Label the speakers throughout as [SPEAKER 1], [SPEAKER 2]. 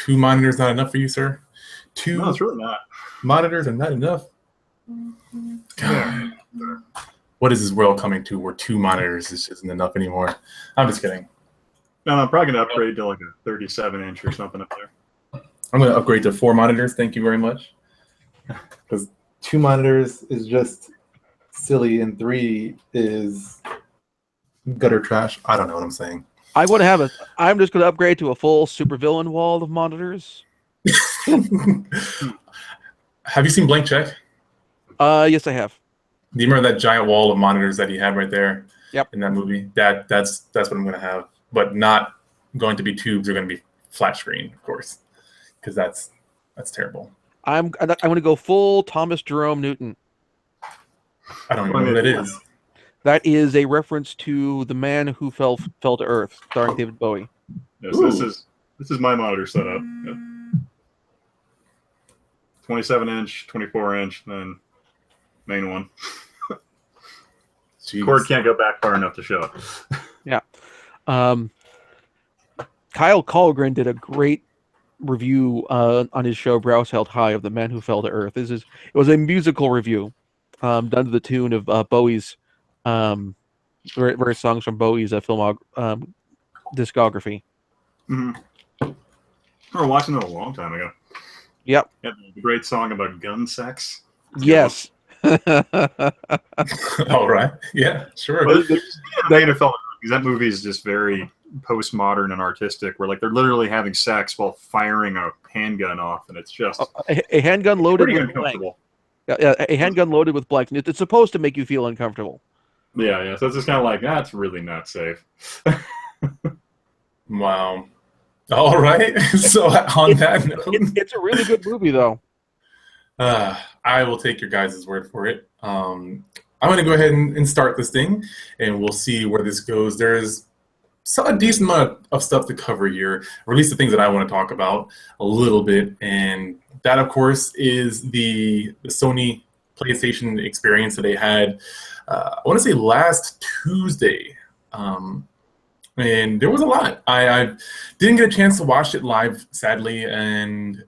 [SPEAKER 1] 2 monitors not enough for you, sir? 2
[SPEAKER 2] No, it's really not.
[SPEAKER 1] monitors are not enough. God. What is this world coming to where 2 monitors just isn't enough anymore? I'm just kidding.
[SPEAKER 2] No, I'm probably going to upgrade to like a 37-inch or something up there.
[SPEAKER 1] I'm going to upgrade to 4 monitors. Thank you very much. Because 2 monitors is just silly, and 3 is gutter trash. I don't know what I'm saying.
[SPEAKER 3] I'm just going to upgrade to a full supervillain wall of monitors.
[SPEAKER 1] Have you seen Blank Check?
[SPEAKER 3] Yes, I have.
[SPEAKER 1] Do you remember that giant wall of monitors that he had right there?
[SPEAKER 3] Yep.
[SPEAKER 1] In that movie? That's what I'm going to have. But not going to be tubes. They're going to be flat screen, of course. Because that's terrible.
[SPEAKER 3] I'm going to go full Thomas Jerome Newton.
[SPEAKER 1] I don't even know what that is.
[SPEAKER 3] That is a reference to The Man Who Fell to Earth, starring David Bowie.
[SPEAKER 2] Yes, this is my monitor setup. Yeah. 27-inch, 24-inch, then main one. Cord can't go back far enough to show it.
[SPEAKER 3] Yeah. Kyle Colgren did a great review on his show Browse Held High of The Man Who Fell to Earth. It was a musical review done to the tune of Bowie's various songs from Bowie's discography.
[SPEAKER 2] Mm-hmm. I remember watching it a long time ago.
[SPEAKER 3] Yep.
[SPEAKER 2] Yeah, the great song about gun sex.
[SPEAKER 3] Yes.
[SPEAKER 1] All right. Yeah, sure.
[SPEAKER 2] That movie is just very postmodern and artistic, where like they're literally having sex while firing a handgun off, and it's just
[SPEAKER 3] a handgun loaded
[SPEAKER 2] pretty
[SPEAKER 3] with
[SPEAKER 2] uncomfortable.
[SPEAKER 3] Yeah, a handgun loaded with blanks. It's supposed to make you feel uncomfortable.
[SPEAKER 2] Yeah. So it's just kind of like, that's really not safe.
[SPEAKER 1] Wow. All right. So on that note,
[SPEAKER 3] it's a really good movie, though.
[SPEAKER 1] I will take your guys' word for it. I'm going to go ahead and start this thing, and we'll see where this goes. There's a decent amount of stuff to cover here, or at least the things that I want to talk about a little bit. And that, of course, is the Sony PlayStation experience that they had, I want to say last Tuesday. And there was a lot. I didn't get a chance to watch it live, sadly, and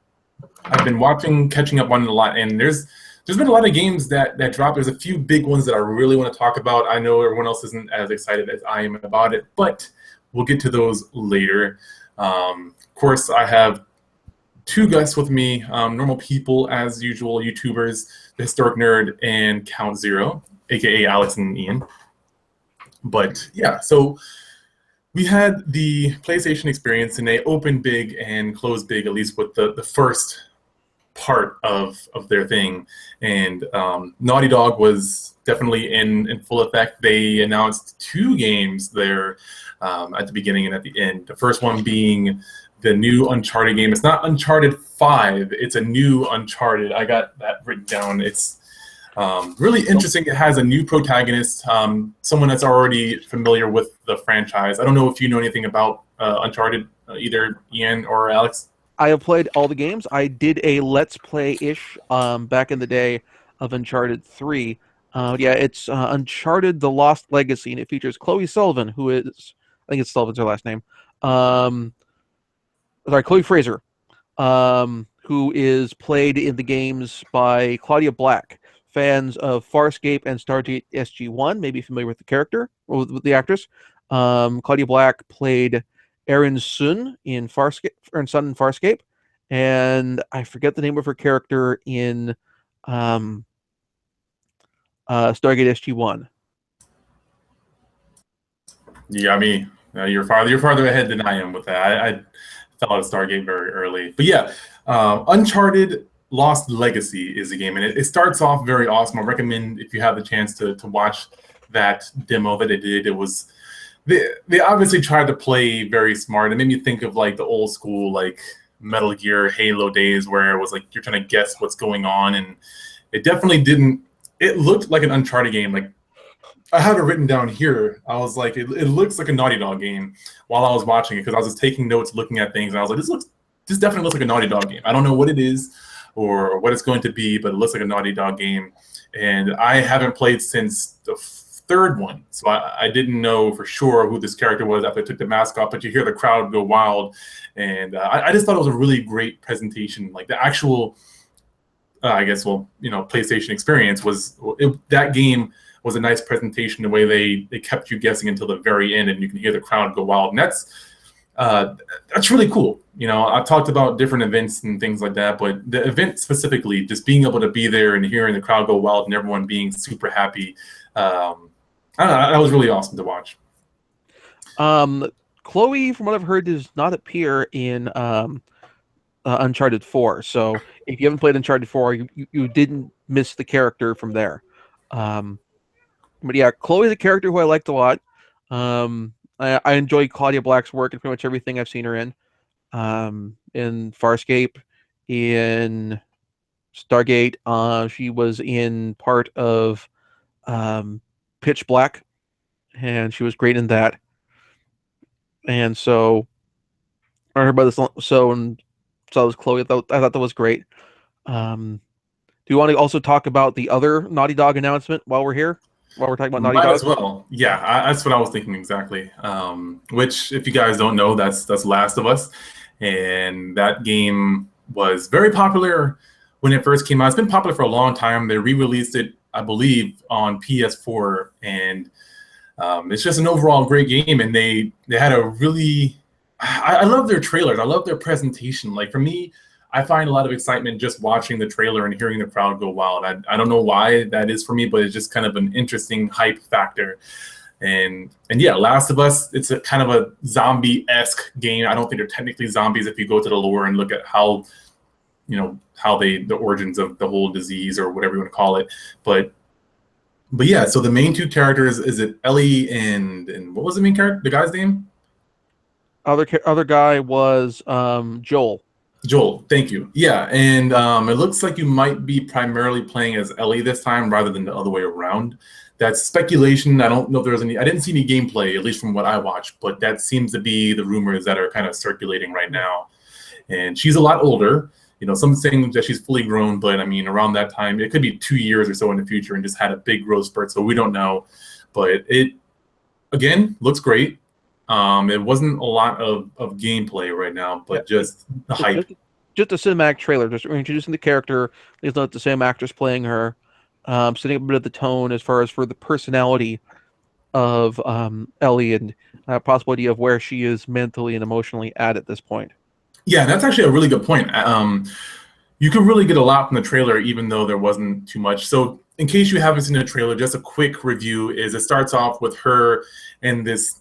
[SPEAKER 1] I've been catching up on it a lot. And there's been a lot of games that dropped. There's a few big ones that I really want to talk about. I know everyone else isn't as excited as I am about it, but we'll get to those later. Of course, I have 2 guests with me, normal people as usual, YouTubers, the Historic Nerd and Count Zero, aka Alex and Ian. But yeah, so we had the PlayStation experience, and they opened big and closed big, at least with the first part of their thing. And Naughty Dog was definitely in full effect. They announced 2 games there at the beginning and at the end. The first one being the new Uncharted game. It's not Uncharted 5. It's a new Uncharted. I got that written down. It's really interesting. It has a new protagonist, someone that's already familiar with the franchise. I don't know if you know anything about Uncharted, either Ian or Alex.
[SPEAKER 3] I have played all the games. I did a Let's Play-ish back in the day of Uncharted 3. It's Uncharted The Lost Legacy, and it features Chloe Sullivan, who is, I think it's Sullivan's her last name. Chloe Fraser, who is played in the games by Claudia Black. Fans of Farscape and Stargate SG-1 may be familiar with the character, or with the actress. Claudia Black played Erin Sun in Farscape, and I forget the name of her character in Stargate SG-1.
[SPEAKER 1] You got me. You're farther ahead than I am with that. I fell out of Stargate very early. But yeah, Uncharted Lost Legacy is the game, and it starts off very awesome. I recommend, if you have the chance to watch that demo that they did. It was they obviously tried to play very smart. It made me think of like the old school like Metal Gear, Halo days, where it was like you're trying to guess what's going on, and it definitely didn't. It looked like an Uncharted game. Like I had it written down here. I was like, it looks like a Naughty Dog game while I was watching it, because I was just taking notes, looking at things, and I was like, this definitely looks like a Naughty Dog game. I don't know what it is or what it's going to be, but it looks like a Naughty Dog game. And I haven't played since the third one. So I didn't know for sure who this character was after I took the mask off, but you hear the crowd go wild. And I just thought it was a really great presentation. Like the actual, I guess, PlayStation experience that game was a nice presentation, the way they kept you guessing until the very end, and you can hear the crowd go wild. And that's really cool. I've talked about different events and things like that, but the event specifically, just being able to be there and hearing the crowd go wild and everyone being super happy, I don't know, that was really awesome to watch.
[SPEAKER 3] Chloe, from what I've heard, does not appear in Uncharted 4. So if you haven't played Uncharted 4, you didn't miss the character from there. But yeah, Chloe's a character who I liked a lot. I enjoy Claudia Black's work in pretty much everything I've seen her in Farscape, in Stargate. She was in part of Pitch Black, and she was great in that. And so I heard about this, so was Chloe. I thought that was great. Do you want to also talk about the other Naughty Dog announcement while we're here? While we're talking about Naughty Dog?
[SPEAKER 1] Might as well. Yeah, that's what I was thinking exactly. Which, if you guys don't know, that's Last of Us. And that game was very popular when it first came out. It's been popular for a long time. They re-released it, I believe, on PS4. And it's just an overall great game. And they had a really... I love their trailers. I love their presentation. Like, for me, I find a lot of excitement just watching the trailer and hearing the crowd go wild. I don't know why that is for me, but it's just kind of an interesting hype factor. And yeah, Last of Us, it's a kind of a zombie-esque game. I don't think they're technically zombies if you go to the lore and look at how the origins of the whole disease or whatever you want to call it. But yeah, so the main two characters, is it Ellie and what was the main character, the guy's name?
[SPEAKER 3] Other guy was Joel.
[SPEAKER 1] Joel, thank you. Yeah, and it looks like you might be primarily playing as Ellie this time rather than the other way around. That's speculation. I don't know if there's any. I didn't see any gameplay, at least from what I watched, but that seems to be the rumors that are kind of circulating right now. And she's a lot older. Some saying that she's fully grown, but I mean, around that time, it could be 2 years or so in the future, and just had a big growth spurt. So we don't know, but it again looks great. It wasn't a lot of gameplay right now, but just the hype.
[SPEAKER 3] Just a cinematic trailer, just introducing the character. It's not the same actress playing her, setting up a bit of the tone as far as for the personality of Ellie and possibility of where she is mentally and emotionally at this point.
[SPEAKER 1] Yeah, that's actually a really good point. You could really get a lot from the trailer, even though there wasn't too much. So in case you haven't seen the trailer, just a quick review is it starts off with her in this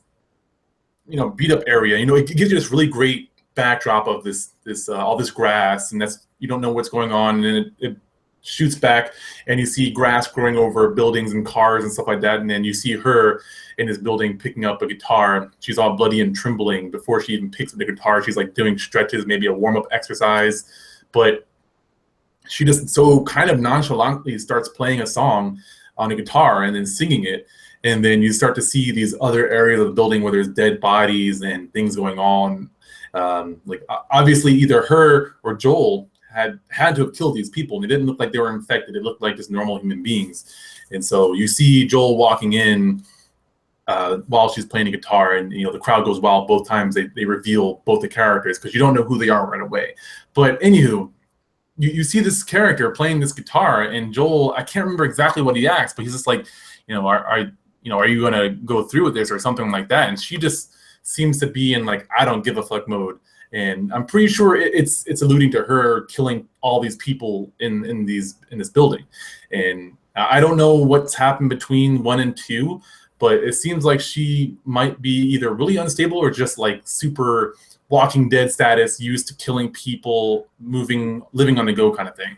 [SPEAKER 1] beat up area. It gives you this really great backdrop of this all this grass, and that's, you don't know what's going on, and then it shoots back and you see grass growing over buildings and cars and stuff like that, and then you see her in this building picking up a guitar. She's all bloody and trembling. Before she even picks up the guitar, she's like doing stretches, maybe a warm-up exercise, but she just so kind of nonchalantly starts playing a song on a guitar and then singing it. And then you start to see these other areas of the building where there's dead bodies and things going on. Like obviously either her or Joel had to have killed these people, and they didn't look like they were infected. It looked like just normal human beings. And so you see Joel walking in while she's playing a guitar, and the crowd goes wild both times. They reveal both the characters because you don't know who they are right away. But anywho, you see this character playing this guitar, and Joel, I can't remember exactly what he asked, but he's just like, are you going to go through with this or something like that? And she just seems to be in like, I don't give a fuck mode. And I'm pretty sure it's alluding to her killing all these people in this building. And I don't know what's happened between 1 and 2, but it seems like she might be either really unstable or just like super Walking Dead status, used to killing people, living on the go kind of thing.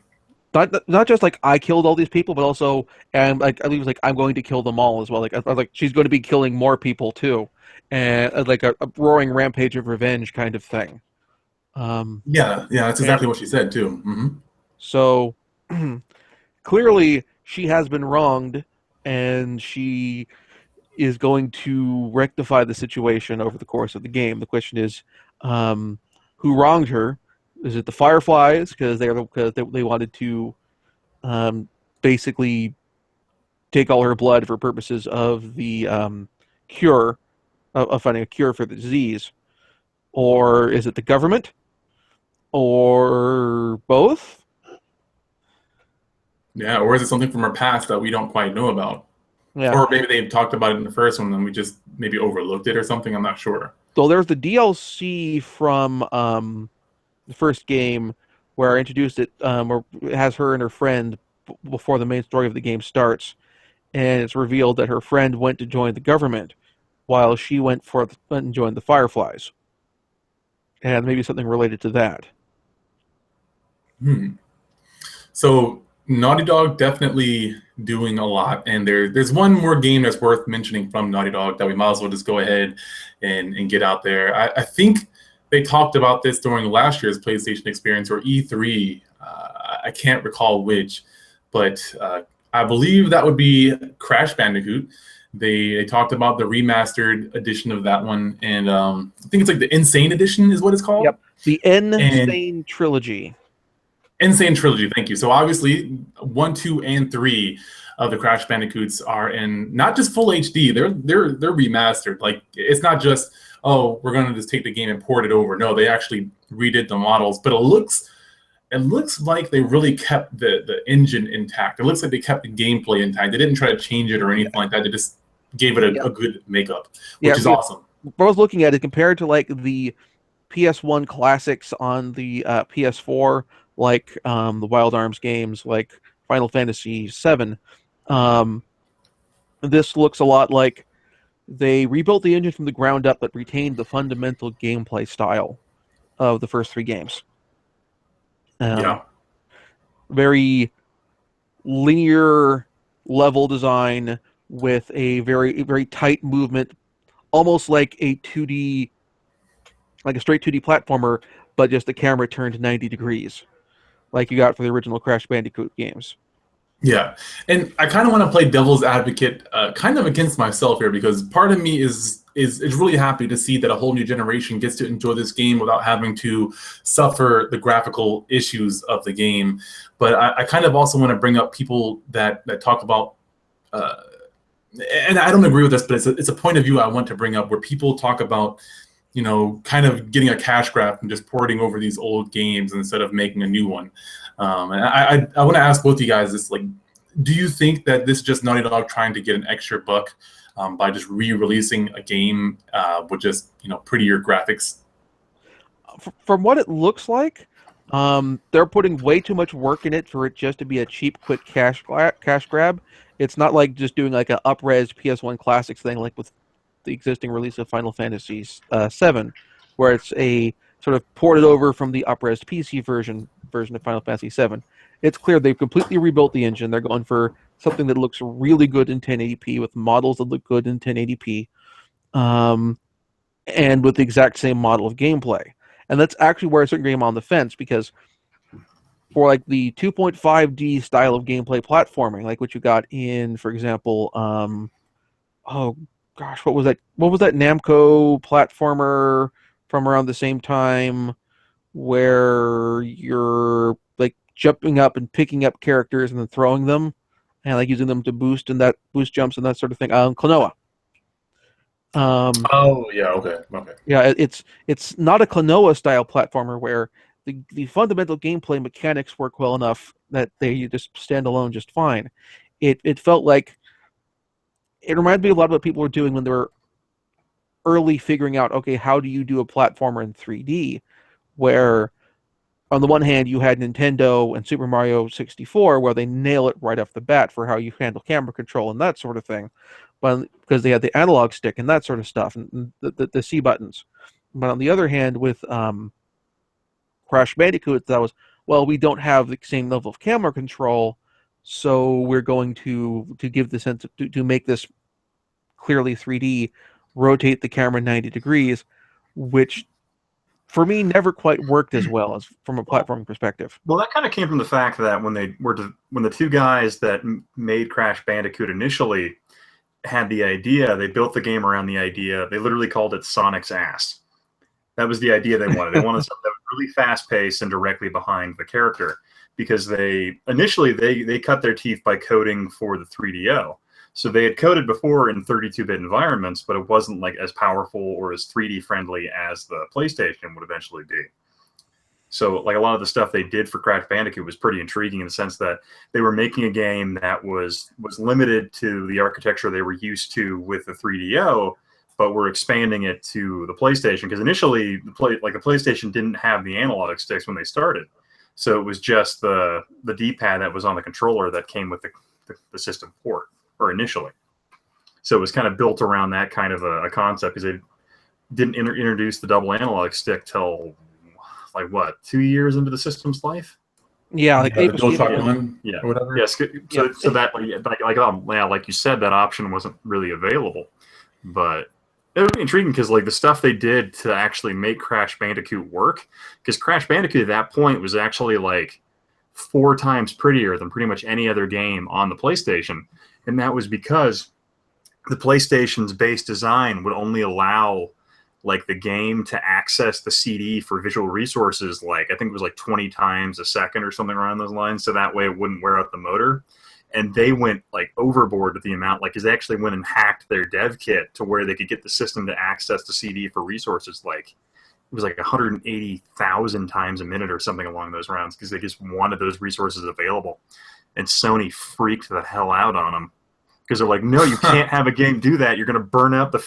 [SPEAKER 3] Not just like I killed all these people, but also, and like I was like, I'm going to kill them all as well. Like I was like, she's going to be killing more people too, and like a roaring rampage of revenge kind of thing.
[SPEAKER 1] Yeah, that's exactly what she said too. Mm-hmm.
[SPEAKER 3] So clearly, she has been wronged, and she is going to rectify the situation over the course of the game. The question is, who wronged her? Is it the Fireflies because they wanted to basically take all her blood for purposes of the cure, of finding a cure for the disease? Or is it the government? Or both?
[SPEAKER 1] Yeah, or is it something from her past that we don't quite know about?
[SPEAKER 3] Yeah.
[SPEAKER 1] Or maybe they've talked about it in the first one and we just maybe overlooked it or something. I'm not sure.
[SPEAKER 3] So there's the DLC from the first game where I introduced it, or it has her and her friend before the main story of the game starts, and it's revealed that her friend went to join the government while she went and joined the Fireflies, and maybe something related to that.
[SPEAKER 1] So Naughty Dog definitely doing a lot, and there's one more game that's worth mentioning from Naughty Dog that we might as well just go ahead and get out there. I think they talked about this during last year's PlayStation Experience or E3. I can't recall which, but I believe that would be Crash Bandicoot. They talked about the remastered edition of that one, and I think it's like the Insane Edition is what it's called.
[SPEAKER 3] Yep, the Insane Trilogy.
[SPEAKER 1] Insane Trilogy, thank you. So obviously, 1, 2, and 3 of the Crash Bandicoots are in not just full HD. They're remastered. Like it's not just, oh, we're going to just take the game and port it over. No, they actually redid the models, but it looks like they really kept the engine intact. It looks like they kept the gameplay intact. They didn't try to change it or anything like that. They just gave it a good makeup, which is awesome.
[SPEAKER 3] I was looking at it compared to like the PS1 classics on the PS4, like the Wild Arms games, like Final Fantasy VII. This looks a lot like they rebuilt the engine from the ground up, but retained the fundamental gameplay style of the first 3 games. Very linear level design with a very, very tight movement, almost like a 2D, like a straight 2D platformer, but just the camera turned 90 degrees, like you got for the original Crash Bandicoot games.
[SPEAKER 1] Yeah, and I kind of want to play devil's advocate, kind of against myself here, because part of me is really happy to see that a whole new generation gets to enjoy this game without having to suffer the graphical issues of the game. But I kind of also want to bring up people that talk about, and I don't agree with this, but it's a point of view I want to bring up, where people talk about, you know, kind of getting a cash grab and just porting over these old games instead of making a new one. And I want to ask both of you guys this: like, do you think that this is just Naughty Dog trying to get an extra buck by just re-releasing a game with just, you know, prettier graphics?
[SPEAKER 3] From what it looks like, they're putting way too much work in it for it just to be a cheap, quick cash grab. It's not like just doing like an up-res PS1 Classics thing, like with the existing release of Final Fantasy VII, where it's a sort of ported over from the up-res PC version of Final Fantasy VII. It's clear they've completely rebuilt the engine. They're going for something that looks really good in 1080p with models that look good in 1080p, and with the exact same model of gameplay. And that's actually where I start getting on the fence, because for like the 2.5D style of gameplay platforming, like what you got in, for example, oh gosh, what was that? What was that Namco platformer from around the same time where you're like jumping up and picking up characters and then throwing them and like using them to boost boost jumps and that sort of thing? Klonoa.
[SPEAKER 1] Oh yeah, okay.
[SPEAKER 3] Yeah, it's not a Klonoa style platformer where the fundamental gameplay mechanics work well enough that they just stand alone just fine. It felt like, it reminded me a lot of what people were doing when they were early figuring out, okay, how do you do a platformer in 3D, where on the one hand you had Nintendo and Super Mario 64 where they nail it right off the bat for how you handle camera control and that sort of thing, but because they had the analog stick and that sort of stuff and the C buttons. But on the other hand, with Crash Bandicoot, that was, well, we don't have the same level of camera control, so we're going to give the sense to make this clearly 3D, rotate the camera 90 degrees, which for me never quite worked as well as from a platforming perspective.
[SPEAKER 2] Well, that kind of came from the fact that when the two guys that made Crash Bandicoot initially had the idea, they built the game around the idea. They literally called it Sonic's ass. That was the idea they wanted. They wanted something that was really fast-paced and directly behind the character, because they initially cut their teeth by coding for the 3DO. So they had coded before in 32-bit environments, but it wasn't like as powerful or as 3D friendly as the PlayStation would eventually be. So like a lot of the stuff they did for Crash Bandicoot was pretty intriguing in the sense that they were making a game that was limited to the architecture they were used to with the 3DO, but were expanding it to the PlayStation, because initially the PlayStation didn't have the analog sticks when they started. So it was just the D-pad that was on the controller that came with the system port, or initially. So it was kind of built around that kind of a concept, because they didn't introduce the double analog stick till like what, 2 years into the system's life?
[SPEAKER 3] Yeah, like
[SPEAKER 1] the DualShock 1
[SPEAKER 2] yeah,
[SPEAKER 1] or whatever.
[SPEAKER 2] Yes, so that like you said, that option wasn't really available, but it would be intriguing because like the stuff they did to actually make Crash Bandicoot work, because Crash Bandicoot at that point was actually like 4 times prettier than pretty much any other game on the PlayStation, and that was because the PlayStation's base design would only allow like the game to access the CD for visual resources, like I think it was like 20 times a second or something around those lines, so that way it wouldn't wear out the motor. And they went like overboard with the amount, like, because they actually went and hacked their dev kit to where they could get the system to access the CD for resources. Like it was like 180,000 times a minute or something along those rounds, because they just wanted those resources available. And Sony freaked the hell out on them, because they're like, no, you can't have a game do that. You're going to burn out the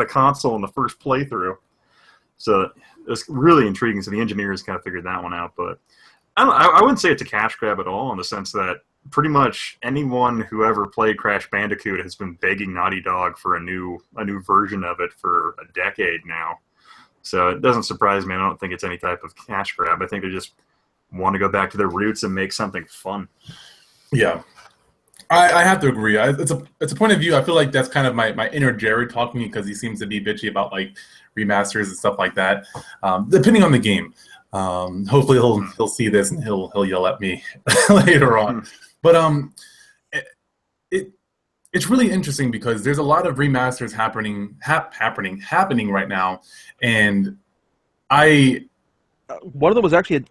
[SPEAKER 2] console in the first playthrough. So it's really intriguing. So the engineers kind of figured that one out, but I wouldn't say it's a cash grab at all, in the sense that pretty much anyone who ever played Crash Bandicoot has been begging Naughty Dog for a new version of it for a decade now. So it doesn't surprise me. I don't think it's any type of cash grab. I think they just want to go back to their roots and make something fun.
[SPEAKER 1] Yeah. I have to agree. It's a point of view. I feel like that's kind of my inner Jared talking, because he seems to be bitchy about like remasters and stuff like that. Depending on the game, hopefully he'll see this and he'll yell at me later on. But it's really interesting because there's a lot of remasters happening right now, and
[SPEAKER 3] one of them was actually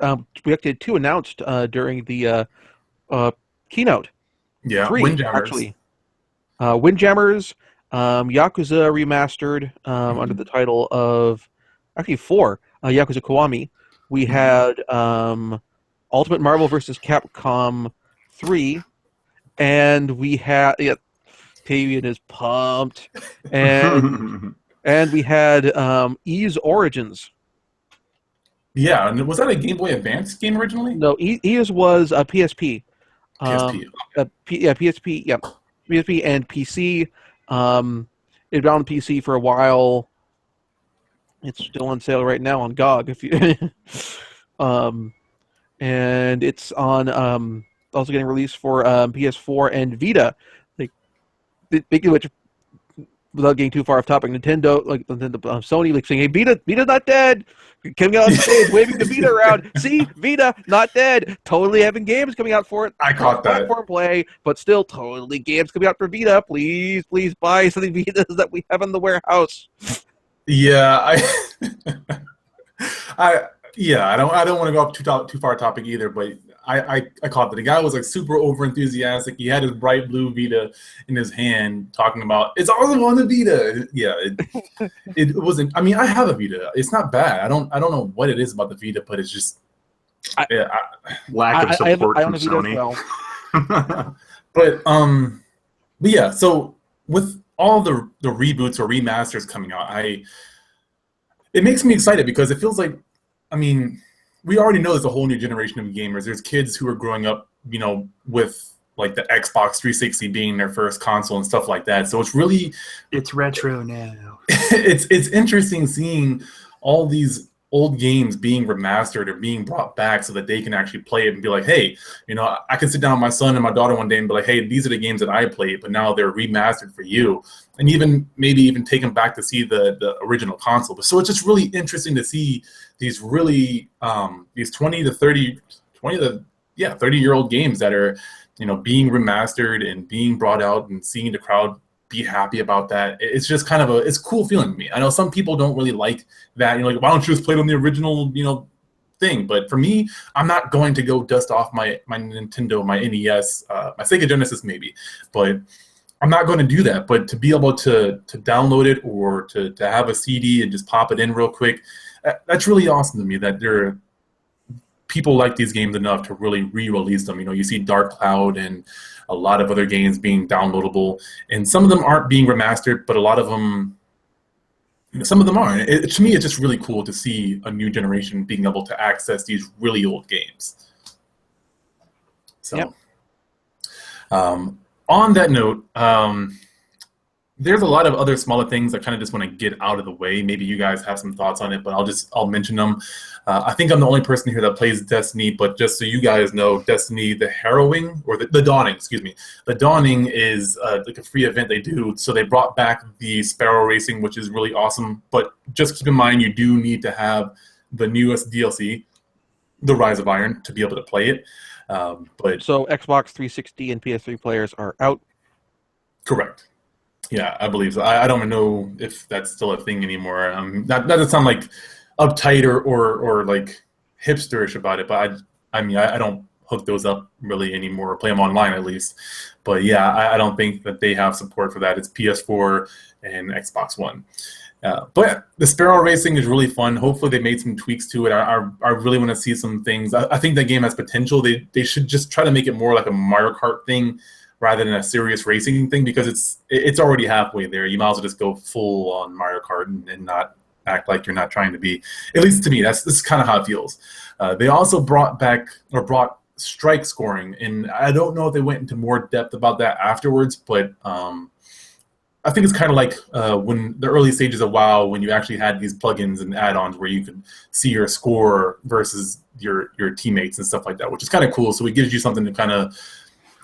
[SPEAKER 3] we actually had 2 announced during the keynote.
[SPEAKER 1] Yeah,
[SPEAKER 3] 3,
[SPEAKER 1] Windjammers.
[SPEAKER 3] actually. Windjammers, Yakuza Remastered, under the title of, actually 4, Yakuza Kiwami. We had Ultimate Marvel vs. Capcom 3, and we had, Tavian is pumped, and and we had Ys Origins.
[SPEAKER 1] Yeah, and was that a Game Boy Advance game originally?
[SPEAKER 3] No, Ys was a PSP.
[SPEAKER 1] PSP.
[SPEAKER 3] PSP, yeah, PSP and PC. It was on PC for a while. It's still on sale right now on GOG. If you, and it's on also getting released for PS4 and Vita. Like, speaking of which, without getting too far off topic, Sony like saying, "Hey, Vita's not dead." Coming out on stage, waving the Vita around. See, Vita, not dead. Totally having games coming out for it.
[SPEAKER 1] I caught that.
[SPEAKER 3] Platform play, but still totally games coming out for Vita. Please buy some of the Vitas that we have in the warehouse.
[SPEAKER 1] Yeah, I don't want to go up too far topic either, but I caught that. The guy was like super over enthusiastic. He had his bright blue Vita in his hand, talking about it's awesome on the Vita. Yeah, it wasn't. I mean, I have a Vita. It's not bad. I don't know what it is about the Vita, but it's just
[SPEAKER 2] lack of support from Sony.
[SPEAKER 3] Well.
[SPEAKER 1] But yeah. So with all the reboots or remasters coming out, it makes me excited because it feels like, I mean, we already know there's a whole new generation of gamers. There's kids who are growing up, with like the Xbox 360 being their first console and stuff like that. So
[SPEAKER 2] it's retro now.
[SPEAKER 1] it's interesting seeing all these old games being remastered or being brought back so that they can actually play it and be like, hey, I can sit down with my son and my daughter one day and be like, hey, these are the games that I played, but now they're remastered for you. And maybe even take them back to see the original console. But so it's just really interesting to see these really these 20 to 30-year-old games that are being remastered and being brought out, and seeing the crowd be happy about that. It's just kind of it's a cool feeling to me. I know some people don't really like that. Like, why don't you just play it on the original thing. But for me, I'm not going to go dust off my Nintendo, my NES, my Sega Genesis maybe, but I'm not going to do that. But to be able to download it or to have a CD and just pop it in real quick, that's really awesome to me that there are people like these games enough to really re-release them. You see Dark Cloud and a lot of other games being downloadable, and some of them aren't being remastered, but a lot of them, some of them are. To me, it's just really cool to see a new generation being able to access these really old games. So,
[SPEAKER 3] yep.
[SPEAKER 1] On that note, there's a lot of other smaller things I kind of just want to get out of the way. Maybe you guys have some thoughts on it, but I'll mention them. I think I'm the only person here that plays Destiny, but just so you guys know, Destiny, the Harrowing, or the Dawning, excuse me. The Dawning is like a free event they do. So they brought back the Sparrow Racing, which is really awesome. But just keep in mind, you do need to have the newest DLC, The Rise of Iron, to be able to play it. But
[SPEAKER 3] so Xbox 360 and PS3 players are out?
[SPEAKER 1] Correct. Yeah, I believe so. I don't even know if that's still a thing anymore. Not to sound like uptight or like hipsterish about it, but I mean I don't hook those up really anymore, or play them online at least. But yeah, I don't think that they have support for that. It's PS4 and Xbox One. But the Sparrow Racing is really fun. Hopefully they made some tweaks to it. I really want to see some things. I think that game has potential. They should just try to make it more like a Mario Kart thing rather than a serious racing thing, because it's already halfway there. You might as well just go full on Mario Kart and not act like you're not trying to be. At least to me, this is kind of how it feels. They also brought strike scoring, and I don't know if they went into more depth about that afterwards, but I think it's kind of like when the early stages of WoW, when you actually had these plugins and add-ons where you could see your score versus your teammates and stuff like that, which is kind of cool. So it gives you something to kind of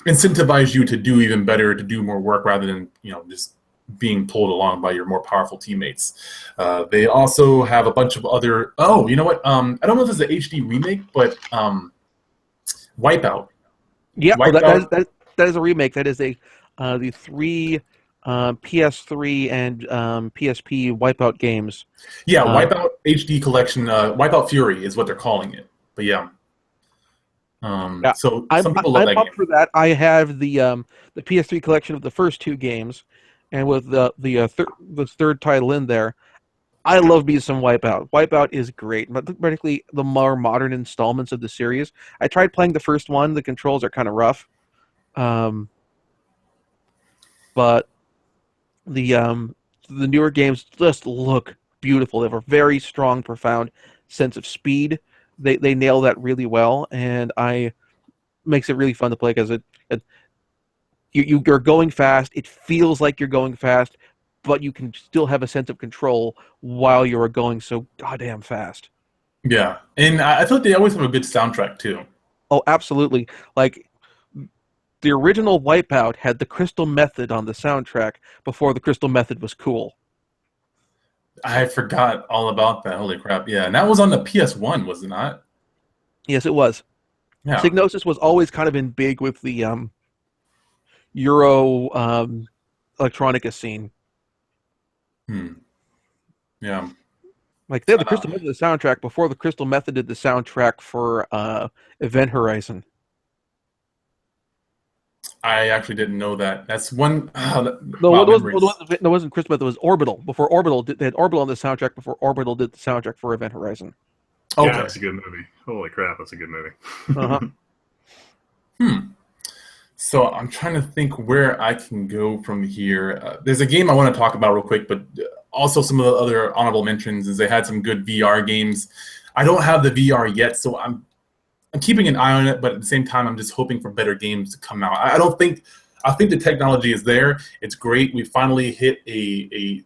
[SPEAKER 1] incentivize you to do even better, to do more work rather than just being pulled along by your more powerful teammates. They also have a bunch of other. Oh, you know what? I don't know if this is an HD remake, but Wipeout.
[SPEAKER 3] Yeah,
[SPEAKER 1] Wipeout.
[SPEAKER 3] that is a remake. That is the three PS3 and PSP Wipeout games.
[SPEAKER 1] Yeah, Wipeout HD collection. Wipeout Fury is what they're calling it. But yeah.
[SPEAKER 3] Yeah.
[SPEAKER 1] So some people love that
[SPEAKER 3] I'm up
[SPEAKER 1] game.
[SPEAKER 3] for that. I have the PS3 collection of the first two games, and with the third title in there, I love me some Wipeout. Wipeout is great, particularly the more modern installments of the series. I tried playing the first one. The controls are kind of rough, but the newer games just look beautiful. They have a very strong, profound sense of speed. They nail that really well, and makes it really fun to play because you're going fast. It feels like you're going fast, but you can still have a sense of control while you're going so goddamn fast.
[SPEAKER 1] Yeah, and I feel like they always have a good soundtrack too.
[SPEAKER 3] Oh, absolutely. Like, the original Wipeout had the Crystal Method on the soundtrack before the Crystal Method was cool.
[SPEAKER 1] I forgot all about that. Holy crap. Yeah, and that was on the PS1, was it not?
[SPEAKER 3] Yes, it was.
[SPEAKER 1] Yeah.
[SPEAKER 3] Psygnosis was always kind of in big with the Euro electronica scene.
[SPEAKER 1] Yeah.
[SPEAKER 3] Like, they had the Crystal Method the soundtrack before the Crystal Method did the soundtrack for Event Horizon.
[SPEAKER 1] I actually didn't know that. That's one.
[SPEAKER 3] No, it wasn't Crystal Method. It was Orbital. Before Orbital, they had Orbital on the soundtrack before Orbital did the soundtrack for Event Horizon.
[SPEAKER 2] Okay. Yeah, that's a good movie. Holy crap, that's a good movie.
[SPEAKER 3] Uh-huh.
[SPEAKER 1] So I'm trying to think where I can go from here. There's a game I want to talk about real quick, but also some of the other honorable mentions is they had some good VR games. I don't have the VR yet, so I'm keeping an eye on it, but at the same time, I'm just hoping for better games to come out. I think the technology is there. It's great. We finally hit a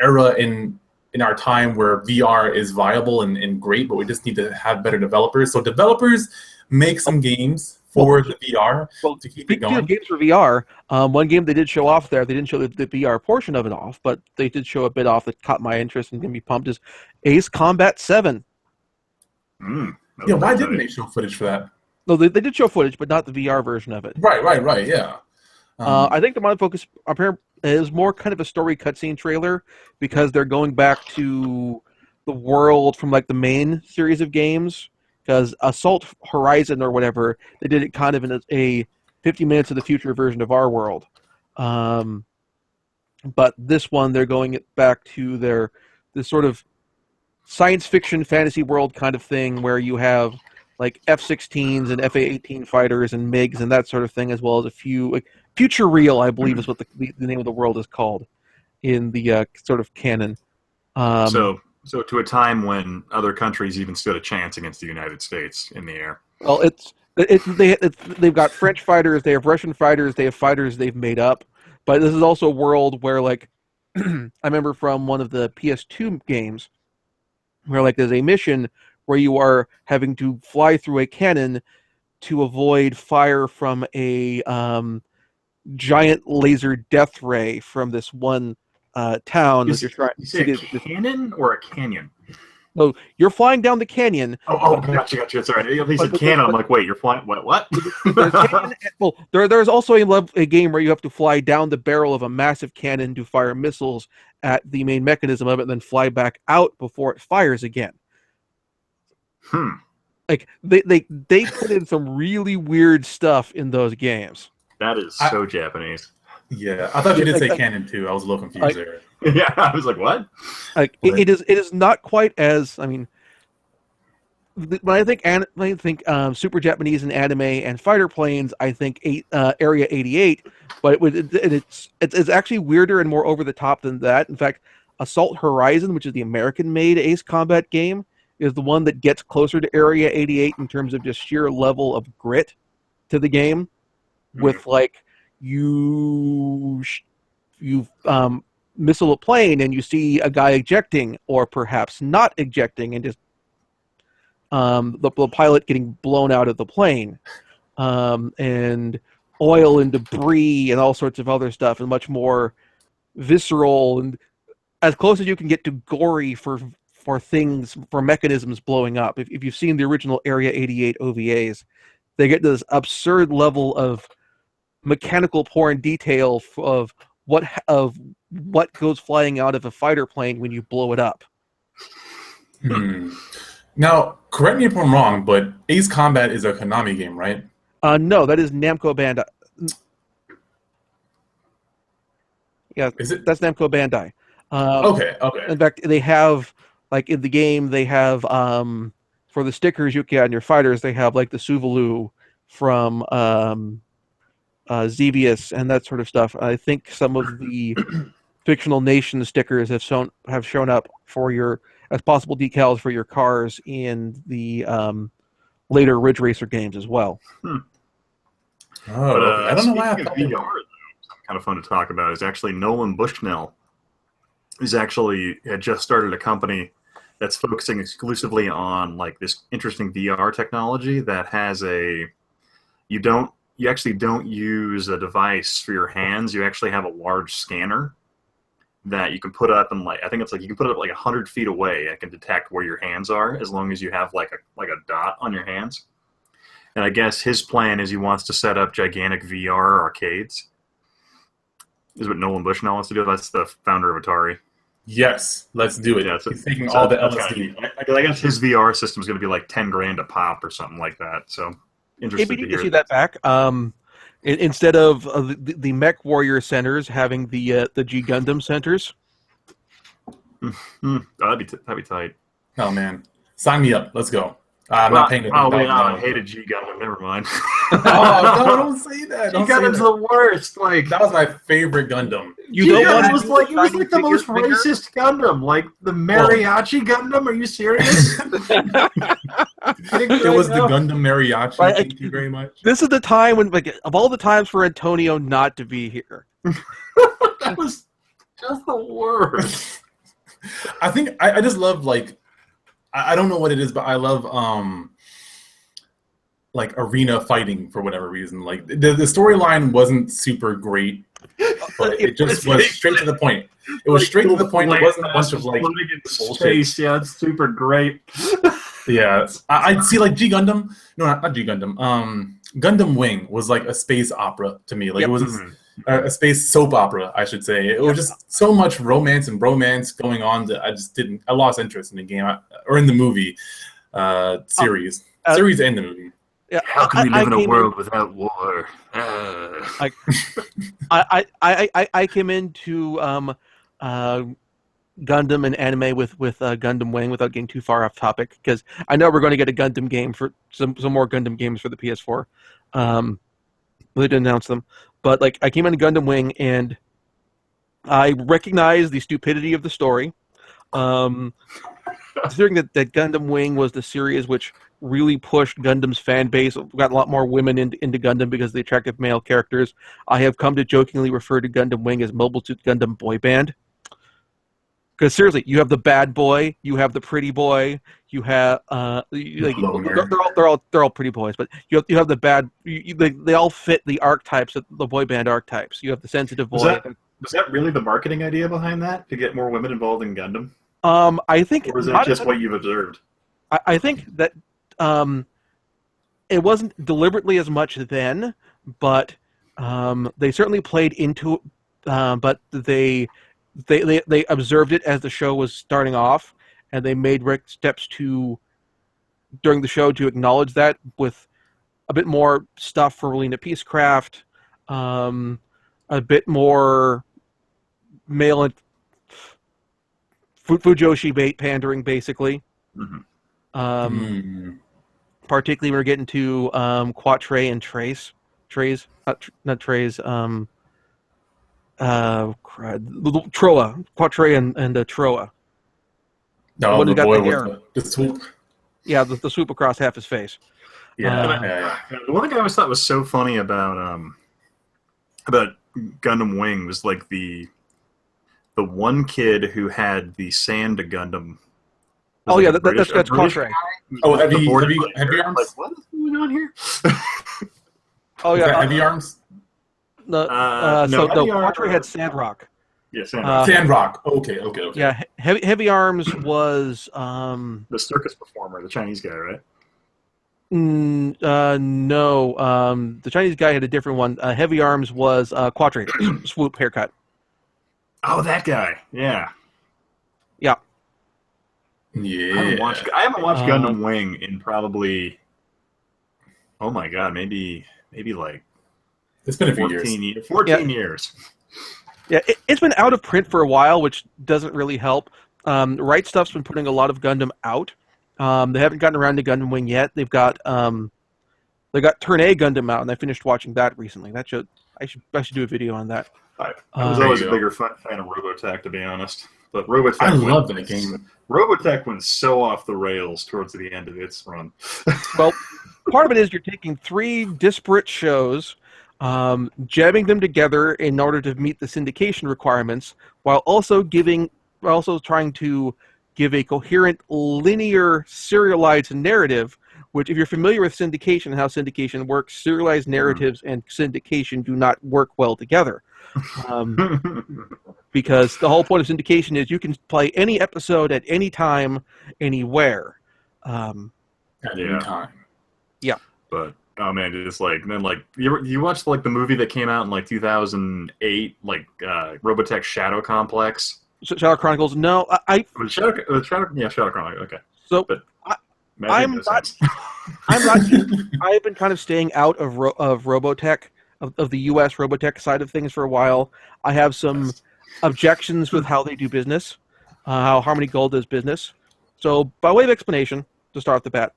[SPEAKER 1] era in our time where VR is viable and great, but we just need to have better developers. So developers make some games for the VR to keep it going.
[SPEAKER 3] Games for VR, one game they did show off there, they didn't show the VR portion of it off, but they did show a bit off that caught my interest and can be pumped, is Ace Combat 7.
[SPEAKER 1] Yeah, why didn't they show footage for that?
[SPEAKER 3] No, they did show footage, but not the VR version of it.
[SPEAKER 1] Right, yeah.
[SPEAKER 3] I think the main focus is more kind of a story cutscene trailer, because they're going back to the world from like the main series of games, because Assault Horizon or whatever, they did it kind of in a 50 Minutes of the Future version of our world. But this one, they're going it back to this sort of science fiction fantasy world kind of thing where you have like F-16s and F-18 fighters and MiGs and that sort of thing, as well as a few like, Future Real, I believe, is what the name of the world is called in the sort of canon.
[SPEAKER 2] So to a time when other countries even stood a chance against the United States in the air.
[SPEAKER 3] Well, they've got French fighters, they have Russian fighters, they have fighters they've made up, but this is also a world where, like, I remember from one of the PS2 games where, like, there's a mission where you are having to fly through a cannon to avoid fire from a giant laser death ray from this one town that you're trying.
[SPEAKER 2] You say a cannon or a canyon?
[SPEAKER 3] So you're flying down the canyon.
[SPEAKER 2] Gotcha. Sorry, at least a cannon. I'm like, wait, you're flying? What?
[SPEAKER 3] Well, there's also a game where you have to fly down the barrel of a massive cannon to fire missiles at the main mechanism of it, and then fly back out before it fires again. Like they put in some really weird stuff in those games.
[SPEAKER 2] That is so Japanese.
[SPEAKER 1] Yeah, I thought you did say canon too. I was a little confused there.
[SPEAKER 2] Yeah, I was like, what?
[SPEAKER 3] Like it is not quite as, I mean, when I think super Japanese and anime and fighter planes, I think Area 88, but it's actually weirder and more over the top than that. In fact, Assault Horizon, which is the American-made Ace Combat game, is the one that gets closer to Area 88 in terms of just sheer level of grit to the game. With like you missile a plane and you see a guy ejecting or perhaps not ejecting, and just the pilot getting blown out of the plane, and oil and debris and all sorts of other stuff, and much more visceral and as close as you can get to gory for mechanisms blowing up. If you've seen the original Area 88 OVAs, they get this absurd level of mechanical porn detail of what goes flying out of a fighter plane when you blow it up.
[SPEAKER 1] Now, correct me if I'm wrong, but Ace Combat is a Konami game, right?
[SPEAKER 3] No, that is Namco Bandai. Yeah,
[SPEAKER 1] is it?
[SPEAKER 3] That's Namco Bandai.
[SPEAKER 1] Okay.
[SPEAKER 3] In fact, they have, like, in the game, they have for the stickers you get on your fighters, they have like the Subaru from Xevious and that sort of stuff. I think some of the Fictional Nation stickers have shown up as possible decals for your cars in the later Ridge Racer games as well.
[SPEAKER 1] I don't know why I thought
[SPEAKER 2] VR, something kind of fun to talk about is actually Nolan Bushnell had just started a company that's focusing exclusively on like this interesting VR technology that has you actually don't use a device for your hands. You actually have a large scanner that you can put up, and like I think it's like you can put it up like 100 feet away. It can detect where your hands are as long as you have like a dot on your hands. And I guess his plan is he wants to set up gigantic VR arcades. Is what Nolan Bushnell wants to do. That's the founder of Atari.
[SPEAKER 1] Yes, let's do it.
[SPEAKER 2] Yeah,
[SPEAKER 1] he's taking all the LSD.
[SPEAKER 2] I guess his VR system is going to be like $10,000 a pop or something like that. So interesting.
[SPEAKER 3] Maybe you need to see that back. Instead of the Mech Warrior centers having the G Gundam centers.
[SPEAKER 2] That'd be tight.
[SPEAKER 1] Oh man, sign me up. Let's go. I'm not paying attention.
[SPEAKER 2] I hated G Gundam. Never mind.
[SPEAKER 1] Oh no! Don't say that.
[SPEAKER 2] G Gundam's the worst. Like
[SPEAKER 1] that was my favorite Gundam.
[SPEAKER 2] It was like the most racist Gundam, like the mariachi Gundam. Are you serious?
[SPEAKER 1] It was the Gundam mariachi. Thank you very much.
[SPEAKER 3] This is the time when, like, of all the times for Antonio not to be here.
[SPEAKER 2] That was just the worst.
[SPEAKER 1] I think I just love, like, I don't know what it is, but I love like arena fighting for whatever reason. Like the storyline wasn't super great, but it just was straight to the point. It was straight to the point. It wasn't a bunch of like
[SPEAKER 2] space. Yeah, it's super great.
[SPEAKER 1] Yeah, I'd see like G Gundam. No, not G Gundam. Gundam Wing was like a space opera to me. Like it was a space soap opera, I should say. It was just so much romance and bromance going on that I lost interest in the game or in the movie series. series and the movie.
[SPEAKER 3] Yeah,
[SPEAKER 2] How can we live in a
[SPEAKER 3] came
[SPEAKER 2] world without war?
[SPEAKER 3] I came into Gundam and anime with Gundam Wing without getting too far off topic, because I know we're going to get a Gundam game for some more Gundam games for the PS4. They didn't announce them, but like I came into Gundam Wing and I recognized the stupidity of the story. Considering that Gundam Wing was the series which really pushed Gundam's fan base, got a lot more women into Gundam because of the attractive male characters, I have come to jokingly refer to Gundam Wing as Mobile Suit Gundam Boy Band. Because seriously, you have the bad boy, you have the pretty boy, you have they're all pretty boys, but you have the bad. They all fit the archetypes, the boy band archetypes. You have the sensitive boy.
[SPEAKER 2] Was that really the marketing idea behind that, to get more women involved in Gundam?
[SPEAKER 3] I think,
[SPEAKER 2] or is that just what you've observed?
[SPEAKER 3] I think that it wasn't deliberately as much then, but they certainly played into it. But they observed it as the show was starting off, and they made steps during the show to acknowledge that with a bit more stuff for Relina Peacecraft, a bit more male and Fujoshi bait pandering, basically.
[SPEAKER 2] Mm-hmm.
[SPEAKER 3] Particularly when we're getting to Quatre and Trace. Not Trace. Troa. Quatre and Troa.
[SPEAKER 1] No, the
[SPEAKER 3] got
[SPEAKER 1] boy
[SPEAKER 3] the hair.
[SPEAKER 1] with the swoop.
[SPEAKER 3] Yeah, the swoop across half his face.
[SPEAKER 1] Yeah.
[SPEAKER 2] The one thing I always thought was so funny about Gundam Wing was like the one kid who had the Sand Gundam.
[SPEAKER 3] Oh yeah, that's Quatre.
[SPEAKER 1] Oh, heavy arms.
[SPEAKER 2] Like, what is going on here?
[SPEAKER 3] Oh yeah,
[SPEAKER 1] heavy arms.
[SPEAKER 3] No, Quatre had Sandrock.
[SPEAKER 2] Yeah, Sandrock.
[SPEAKER 1] Sandrock. Okay.
[SPEAKER 3] Yeah, heavy arms was
[SPEAKER 2] the circus performer, the Chinese guy, right?
[SPEAKER 3] No. The Chinese guy had a different one. Heavy arms was Quatre, swoop haircut.
[SPEAKER 2] Oh, that guy. Yeah.
[SPEAKER 3] Yeah.
[SPEAKER 1] Yeah.
[SPEAKER 2] I haven't watched Gundam Wing in probably, oh my god, maybe like
[SPEAKER 1] it's been a few
[SPEAKER 2] 14 years.
[SPEAKER 3] Yeah, it's been out of print for a while, which doesn't really help. Right Stuff's been putting a lot of Gundam out. They haven't gotten around to Gundam Wing yet. They got Turn A Gundam out, and I finished watching that recently. I should do a video on that.
[SPEAKER 2] I was always a bigger fan of Robotech, to be honest. But Robotech,
[SPEAKER 1] I love that game.
[SPEAKER 2] Robotech went so off the rails towards the end of its run.
[SPEAKER 3] Well, part of it is you're taking three disparate shows, jamming them together in order to meet the syndication requirements, while also trying to give a coherent, linear, serialized narrative. Which, if you're familiar with syndication and how syndication works, serialized narratives and syndication do not work well together. Because the whole point of syndication is you can play any episode at any time, anywhere.
[SPEAKER 1] At any time.
[SPEAKER 3] Yeah.
[SPEAKER 2] But oh man, it's like then like you watched like the movie that came out in like 2008, like Robotech Shadow Complex.
[SPEAKER 3] Shadow Chronicles. No,
[SPEAKER 2] Shadow Chronicles. Okay.
[SPEAKER 3] So
[SPEAKER 2] but
[SPEAKER 3] I'm not. I've been kind of staying out of Robotech, of the U.S. Robotech side of things for a while. I have some objections with how they do business, how Harmony Gold does business. So, by way of explanation, to start off the bat,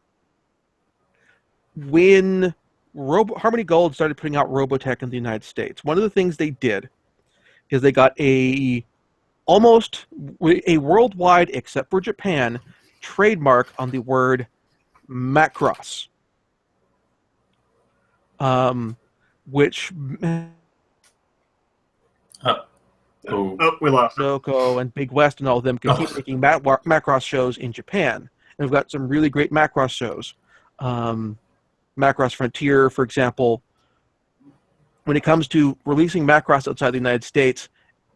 [SPEAKER 3] when Harmony Gold started putting out Robotech in the United States, one of the things they did is they got almost a worldwide, except for Japan, trademark on the word Macross, which
[SPEAKER 2] we lost
[SPEAKER 3] Doko and Big West and all of them can keep making Macross shows in Japan, and we've got some really great Macross shows. Macross Frontier, for example. When it comes to releasing Macross outside the United States,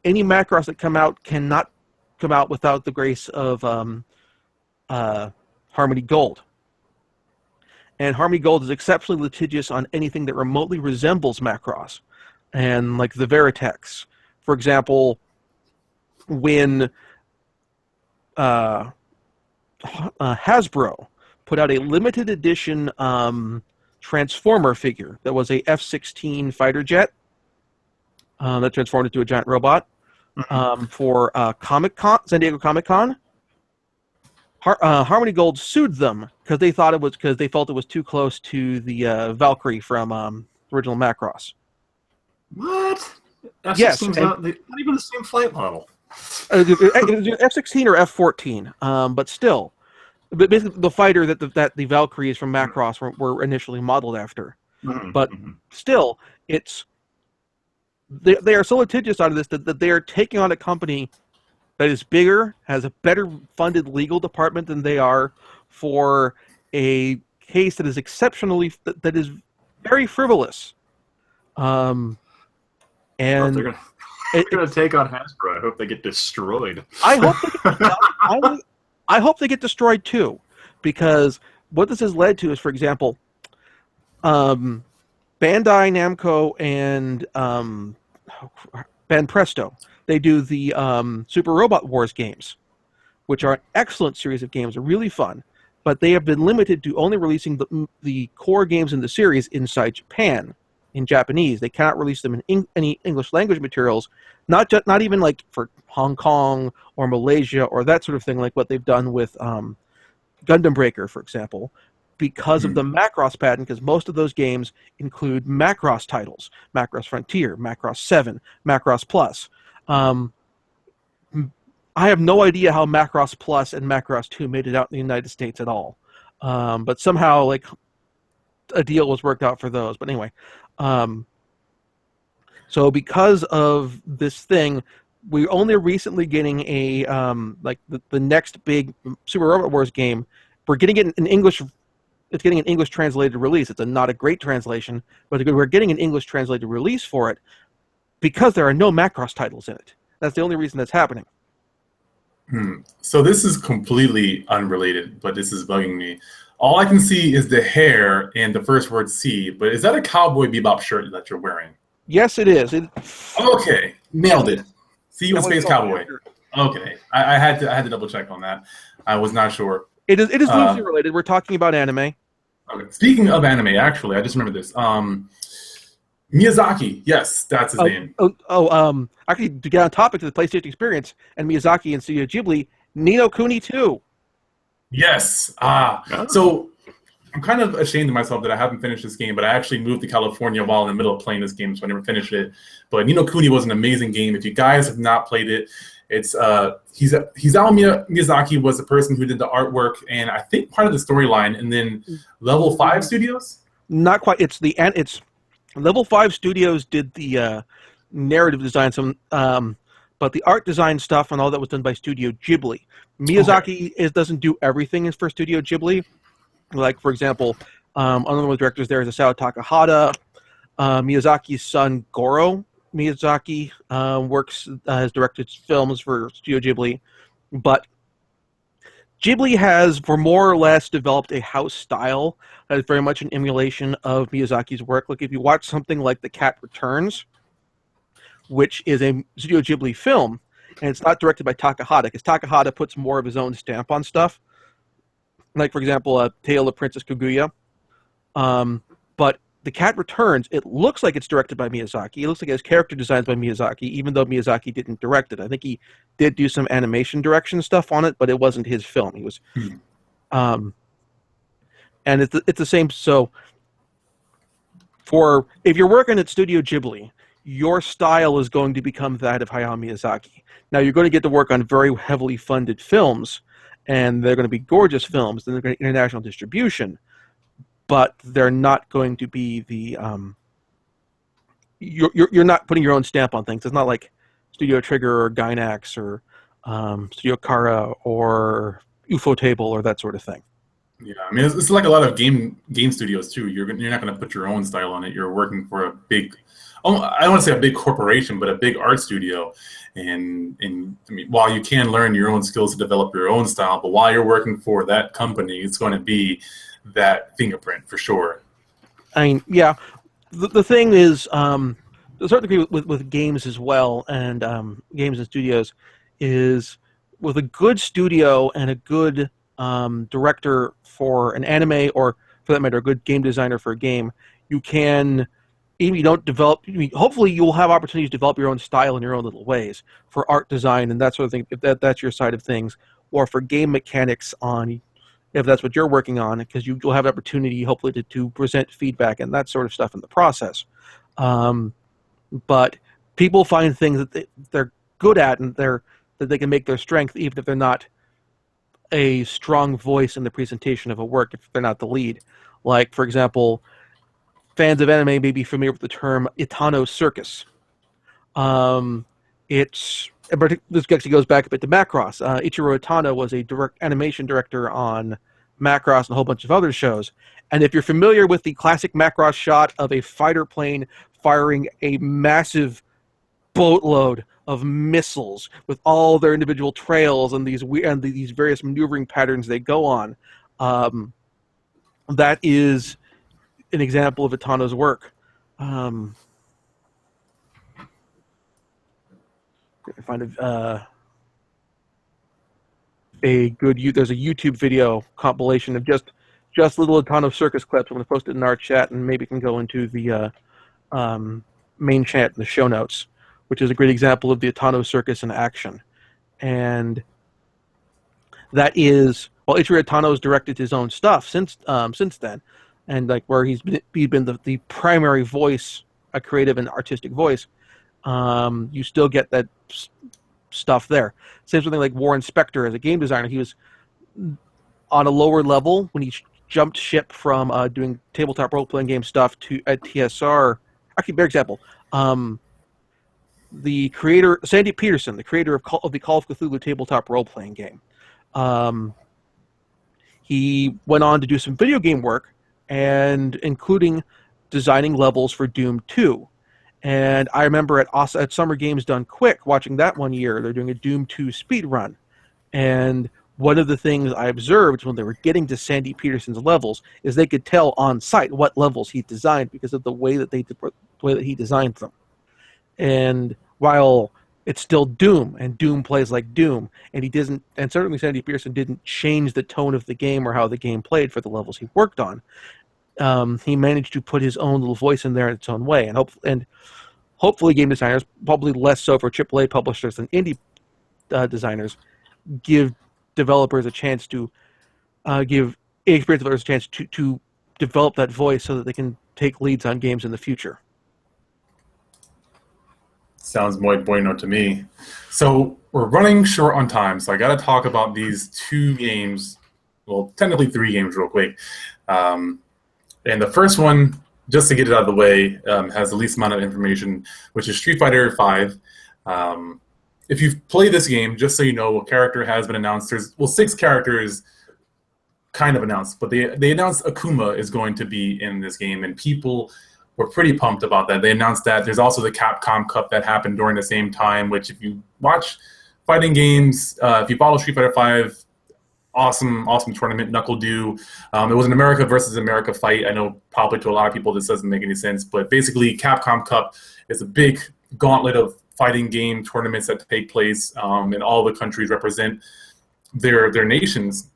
[SPEAKER 3] any Macross that come out cannot come out without the grace of Harmony Gold. And Harmony Gold is exceptionally litigious on anything that remotely resembles Macross. And like the Veritex. For example, when Hasbro put out a limited edition Transformer figure that was a F-16 fighter jet that transformed into a giant robot for Comic-Con, San Diego Comic-Con. Harmony Gold sued them because they felt it was too close to the Valkyrie from original Macross.
[SPEAKER 2] What? F-16's
[SPEAKER 3] Yes,
[SPEAKER 2] not even the same flight model.
[SPEAKER 3] F-16 or F-14, but still. But basically, the fighter that the Valkyries from Macross were initially modeled after. But still, they are so litigious out of this that they are taking on a company that is bigger, has a better funded legal department than they are, for a case that is that is very frivolous. And
[SPEAKER 2] they're going to take on Hasbro. I hope they get destroyed.
[SPEAKER 3] I hope they get destroyed too, because what this has led to is, for example, Bandai Namco and Banpresto. They do the Super Robot Wars games, which are an excellent series of games. They're really fun, but they have been limited to only releasing the core games in the series inside Japan, in Japanese. They cannot release them in any English language materials, not even like for Hong Kong or Malaysia or that sort of thing, like what they've done with Gundam Breaker, for example, because of the Macross patent, because most of those games include Macross titles, Macross Frontier, Macross 7, Macross Plus. I have no idea how Macross Plus and Macross 2 made it out in the United States at all. But somehow, like, a deal was worked out for those. But anyway, so because of this thing, we're only recently getting a the next big Super Robot Wars game. We're getting it in English. It's getting an English translated release. It's not a great translation, but we're getting an English translated release for it because there are no Macross titles in it. That's the only reason that's happening.
[SPEAKER 1] So this is completely unrelated, but this is bugging me. All I can see is the hair and the first word C, but is that a Cowboy Bebop shirt that you're wearing?
[SPEAKER 3] Yes, it is.
[SPEAKER 1] Okay, nailed it. See you in Space Cowboy. Okay, I had to double check on that. I was not sure.
[SPEAKER 3] It is loosely related. We're talking about anime.
[SPEAKER 1] Okay. Speaking of anime, actually, I just remembered this. Miyazaki, yes, that's his name.
[SPEAKER 3] Actually, to get on topic to the PlayStation experience and Miyazaki and Studio Ghibli, Ni no Kuni 2.
[SPEAKER 1] Yes. So I'm kind of ashamed of myself that I haven't finished this game, but I actually moved to California while in the middle of playing this game, so I never finished it. But Ni no Kuni was an amazing game. If you guys have not played it, it's Hayao Miyazaki was the person who did the artwork and I think part of the storyline, and then Level 5 Studios?
[SPEAKER 3] Not quite. It's Level 5 Studios did the narrative design, but the art design stuff and all that was done by Studio Ghibli. Miyazaki doesn't do everything for Studio Ghibli. Like, for example, one of the directors there is Isao Takahata. Miyazaki's son, Goro Miyazaki, has directed films for Studio Ghibli. But Ghibli has, for more or less, developed a house style that is very much an emulation of Miyazaki's work. Like, if you watch something like The Cat Returns, which is a Studio Ghibli film, and it's not directed by Takahata, because Takahata puts more of his own stamp on stuff. Like, for example, Tale of Princess Kaguya. But The Cat Returns, it looks like it's directed by Miyazaki. It looks like it has character designs by Miyazaki, even though Miyazaki didn't direct it. I think he did do some animation direction stuff on it, but it wasn't his film. He was, and it's the same. So, if you're working at Studio Ghibli, your style is going to become that of Hayao Miyazaki. Now, you're going to get to work on very heavily funded films, and they're going to be gorgeous films, and they're going to international distribution, but they're not going to be the you're not putting your own stamp on things. It's not like Studio Trigger or Gainax or Studio Kara or UFO Table or that sort of thing.
[SPEAKER 1] Yeah, I mean, it's like a lot of game studios too. You're not going to put your own style on it. You're working for a big, I don't want to say a big corporation, but a big art studio. And I mean, while you can learn your own skills to develop your own style, but while you're working for that company, it's going to be that fingerprint for sure.
[SPEAKER 3] I mean, yeah. The thing is, to a certain degree with games as well, and games and studios, is with a good studio and a good director for an anime, or for that matter, a good game designer for a game, you can, even if you don't develop, I mean, hopefully you'll have opportunities to develop your own style in your own little ways for art design and that sort of thing, if that's your side of things, or for game mechanics on, if that's what you're working on, because you'll have opportunity hopefully to present feedback and that sort of stuff in the process. But people find things that they're good at and that they can make their strength, even if they're not a strong voice in the presentation of a work, if they're not the lead. Like, for example, fans of anime may be familiar with the term Itano Circus. This actually goes back a bit to Macross. Ichiro Itano was a animation director on Macross and a whole bunch of other shows. And if you're familiar with the classic Macross shot of a fighter plane firing a massive boatload of missiles with all their individual trails and these various maneuvering patterns they go on, that is an example of Itano's work. I find there's a YouTube video compilation of just little Itano circus clips. I'm going to post it in our chat, and maybe it can go into the main chat in the show notes, which is a great example of the Itano circus in action. And that is, well, Ichiro Itano's directed his own stuff since then, and like where he's been the primary voice, a creative and artistic voice. You still get that stuff there. Same something like Warren Spector as a game designer. He was on a lower level when he jumped ship from doing tabletop role-playing game stuff at TSR. Actually, better example. The creator, Sandy Peterson, the creator of the Call of Cthulhu tabletop role-playing game, he went on to do some video game work, and including designing levels for Doom 2. And I remember at Summer Games Done Quick, watching that one year, they're doing a Doom 2 speed run. And one of the things I observed when they were getting to Sandy Peterson's levels is they could tell on site what levels he designed because of the way that he designed them. And while it's still Doom, and Doom plays like Doom, and certainly Sandy Peterson didn't change the tone of the game or how the game played for the levels he worked on. He managed to put his own little voice in there in its own way, and hopefully game designers, probably less so for AAA publishers than indie designers, give developers a chance to give experienced developers a chance to develop that voice so that they can take leads on games in the future.
[SPEAKER 1] Sounds muy bueno to me. So we're running short on time, so I got to talk about these two games, well, technically three games real quick. And the first one, just to get it out of the way, has the least amount of information, which is Street Fighter V. If you've played this game, just so you know, a character has been announced. There's 6 characters kind of announced, but they announced Akuma is going to be in this game, and people were pretty pumped about that. They announced that. There's also the Capcom Cup that happened during the same time, which if you watch fighting games, if you follow Street Fighter V, awesome tournament, Knuckle Dew. It was an America versus America fight. I know probably to a lot of people this doesn't make any sense, but basically Capcom Cup is a big gauntlet of fighting game tournaments that take place, and all the countries represent their nations.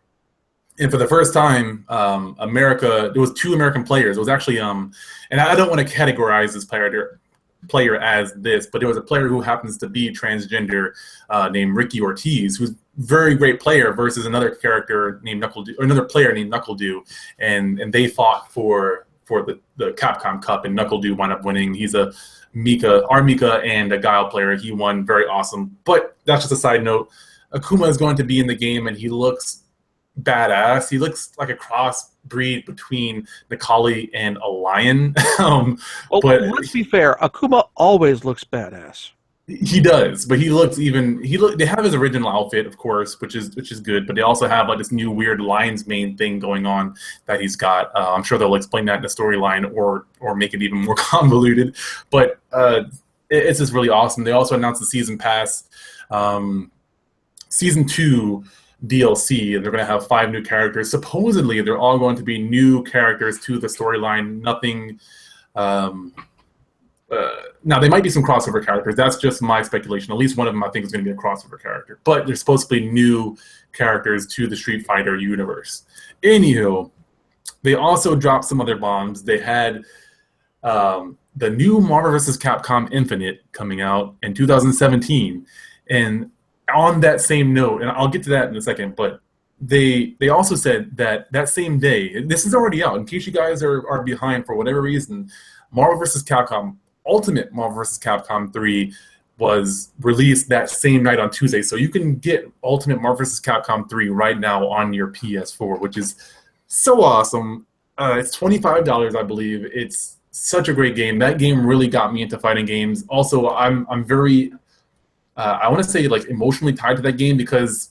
[SPEAKER 1] And for the first time, there was 2 American players. It was actually, and I don't want to categorize this player as this, but there was a player who happens to be transgender named Ricky Ortiz, who's a very great player, versus another character named Knuckle Dew, or another player named Knuckle Dew, and they fought for the Capcom Cup, and Knuckle Dew wound up winning. He's a Mika and a Guile player. He won, very awesome. But that's just a side note. Akuma is going to be in the game, and he looks badass. He looks like a crossbreed between Necalli and a lion. But
[SPEAKER 3] let's be fair, Akuma always looks badass.
[SPEAKER 1] He does, but they have his original outfit, of course, which is good, but they also have like this new weird lion's mane thing going on that he's got. I'm sure they'll explain that in the storyline or make it even more convoluted, but it's just really awesome. They also announced the season pass, season 2 DLC, and they're going to have 5 new characters. Supposedly, they're all going to be new characters to the storyline. Nothing. Now, there might be some crossover characters. That's just my speculation. At least one of them, I think, is going to be a crossover character. But there's supposed to be new characters to the Street Fighter universe. Anywho, they also dropped some other bombs. They had the new Marvel vs. Capcom Infinite coming out in 2017. And on that same note, and I'll get to that in a second, but they also said that same day, this is already out, in case you guys are behind for whatever reason, Marvel vs. Capcom, Ultimate Marvel vs. Capcom 3 was released that same night on Tuesday. So you can get Ultimate Marvel vs. Capcom 3 right now on your PS4, which is so awesome. It's $25, I believe. It's such a great game. That game really got me into fighting games. Also, I'm very, I want to say, like, emotionally tied to that game because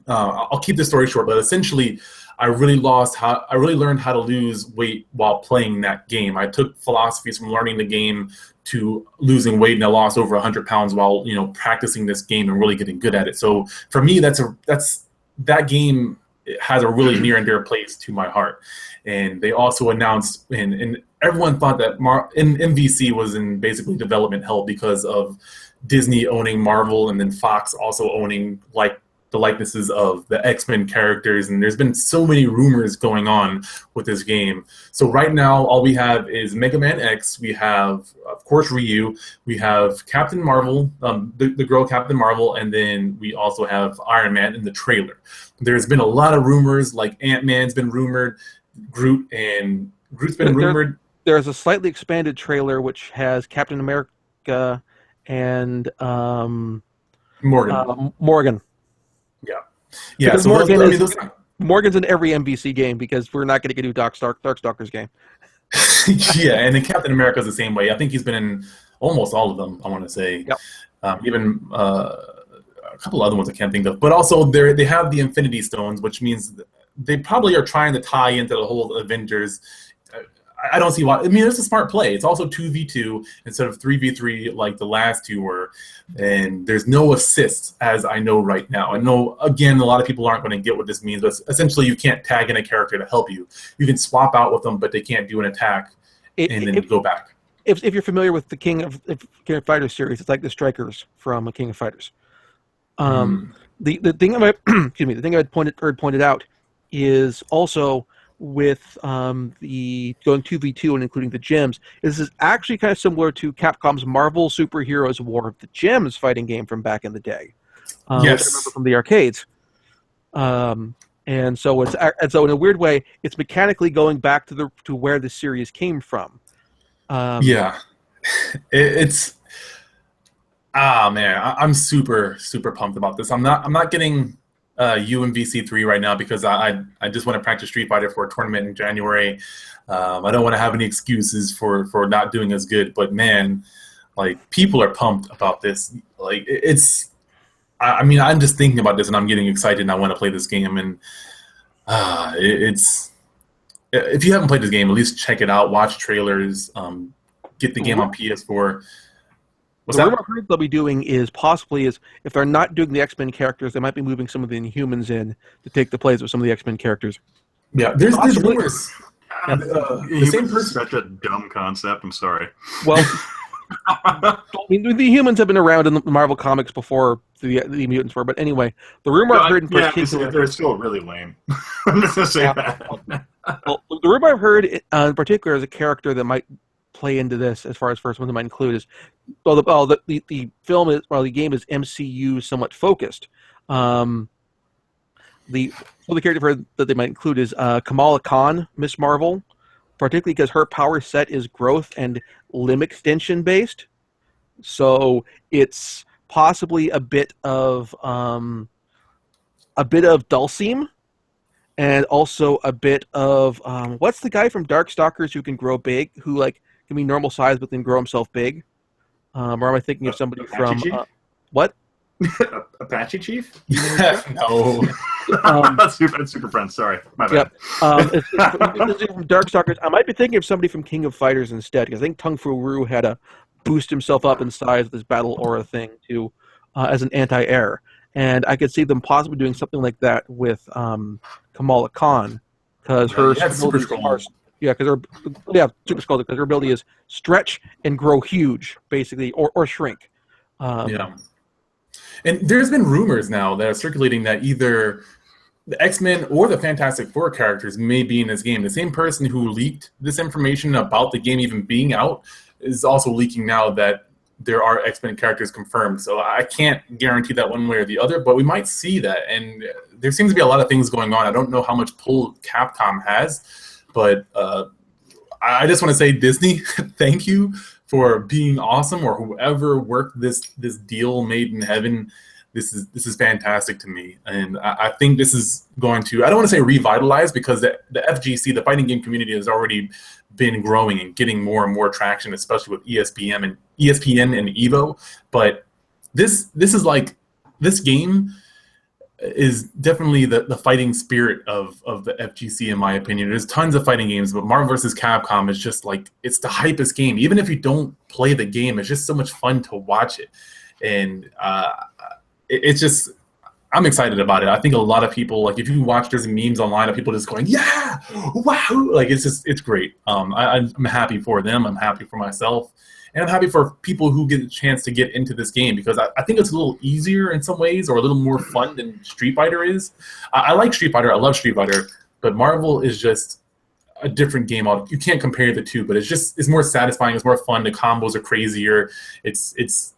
[SPEAKER 1] I'll keep the story short, but essentially, I really learned how to lose weight while playing that game. I took philosophies from learning the game to losing weight, and I lost over 100 pounds while practicing this game and really getting good at it. So for me, that game has a really near and dear place to my heart. And they also announced, and everyone thought that MVC was in basically development hell because of Disney owning Marvel and then Fox also owning the likenesses of the X-Men characters, and there's been so many rumors going on with this game. So right now, all we have is Mega Man X. We have, of course, Ryu. We have Captain Marvel, the girl Captain Marvel, and then we also have Iron Man in the trailer. There's been a lot of rumors, like Ant-Man's been rumored, Groot's been rumored.
[SPEAKER 3] There's a slightly expanded trailer which has Captain America and Morgan.
[SPEAKER 1] Yeah. So
[SPEAKER 3] Morgan's in every MVC game because we're not going to get a new Darkstalkers game.
[SPEAKER 1] Yeah, and then Captain America is the same way. I think he's been in almost all of them, I want to say.
[SPEAKER 3] Yep.
[SPEAKER 1] Even a couple other ones I can't think of. But also they have the Infinity Stones, which means they probably are trying to tie into the whole Avengers. I don't see why. I mean, it's a smart play. It's also 2v2 instead of 3v3 like the last two were. And there's no assists, as I know right now. I know, again, a lot of people aren't going to get what this means, but essentially you can't tag in a character to help you. You can swap out with them, but they can't do an attack and then go back.
[SPEAKER 3] If you're familiar with the King of Fighters series, it's like the Strikers from King of Fighters. The thing I heard pointed out is also with the going 2v2 and including the gyms, this is actually kind of similar to Capcom's Marvel Superheroes War of the Gems fighting game from back in the day.
[SPEAKER 1] Yes.
[SPEAKER 3] Which I remember from the arcades. And so in a weird way, it's mechanically going back to where the series came from.
[SPEAKER 1] Yeah, it's man, I'm super pumped about this. I'm not getting UMVC3 right now because I just want to practice Street Fighter for a tournament in January. I don't want to have any excuses for not doing as good, but man, like, people are pumped about this. Like, I mean, I'm just thinking about this and I'm getting excited and I want to play this game. And if you haven't played this game, at least check it out, watch trailers, get the game on PS4.
[SPEAKER 3] The rumor I've heard they'll be doing is if they're not doing the X-Men characters, they might be moving some of the Inhumans in to take the place of some of the X-Men characers.
[SPEAKER 1] Yeah, there's rumors.
[SPEAKER 2] The same person. Such a dumb concept. I'm sorry.
[SPEAKER 3] Well, I mean, the humans have been around in the Marvel comics before the mutants were, but anyway, the rumor I've heard in particular,
[SPEAKER 2] they're still really lame. I'm just gonna say that.
[SPEAKER 3] Well, the rumor I've heard in particular is a character that might play into this, as far as first one that might include is, the film is, the game is MCU somewhat focused. The character that they might include is Kamala Khan, Miss Marvel, particularly because her power set is growth and limb extension based. So it's possibly a bit of Dulcim, and also a bit of what's the guy from Darkstalkers who can grow big, who can be normal size but then grow himself big? Or am I thinking of somebody
[SPEAKER 2] Apache
[SPEAKER 3] from
[SPEAKER 2] Chief?
[SPEAKER 3] what?
[SPEAKER 2] Apache Chief?
[SPEAKER 1] No.
[SPEAKER 2] That's Super Friends. Sorry, my bad.
[SPEAKER 3] Yep. From Darkstalkers, I might be thinking of somebody from King of Fighters instead, because I think Tung Fu Ru had to boost himself up in size with this battle aura thing to as an anti-air, and I could see them possibly doing something like that with Kamala Khan, because her
[SPEAKER 1] Super Skull.
[SPEAKER 3] Super Skull, because her ability is stretch and grow huge, basically, or shrink.
[SPEAKER 1] And there's been rumors now that are circulating that either the X-Men or the Fantastic Four characters may be in this game. The same person who leaked this information about the game even being out is also leaking now that there are X-Men characters confirmed. So I can't guarantee that one way or the other, but we might see that. And there seems to be a lot of things going on. I don't know how much pull Capcom has, but I just want to say, Disney, thank you for being awesome, or whoever worked this deal made in heaven. This is fantastic to me, and I think this is going to, I don't want to say revitalize, because the FGC, the fighting game community, has already been growing and getting more and more traction, especially with ESPN and EVO. But this is like, this game is definitely the fighting spirit of the FGC, in my opinion. There's tons of fighting games, but Marvel vs. Capcom is just like, it's the hypest game. Even if you don't play the game, it's just so much fun to watch it. And it's just, I'm excited about it. I think a lot of people, like, if you watch, there's memes online of people just going, yeah, wow, like, it's great. I'm happy for them. I'm happy for myself. And I'm happy for people who get a chance to get into this game, because I think it's a little easier in some ways, or a little more fun than Street Fighter is. I like Street Fighter. I love Street Fighter. But Marvel is just a different game. You can't compare the two, but it's more satisfying. It's more fun. The combos are crazier. It's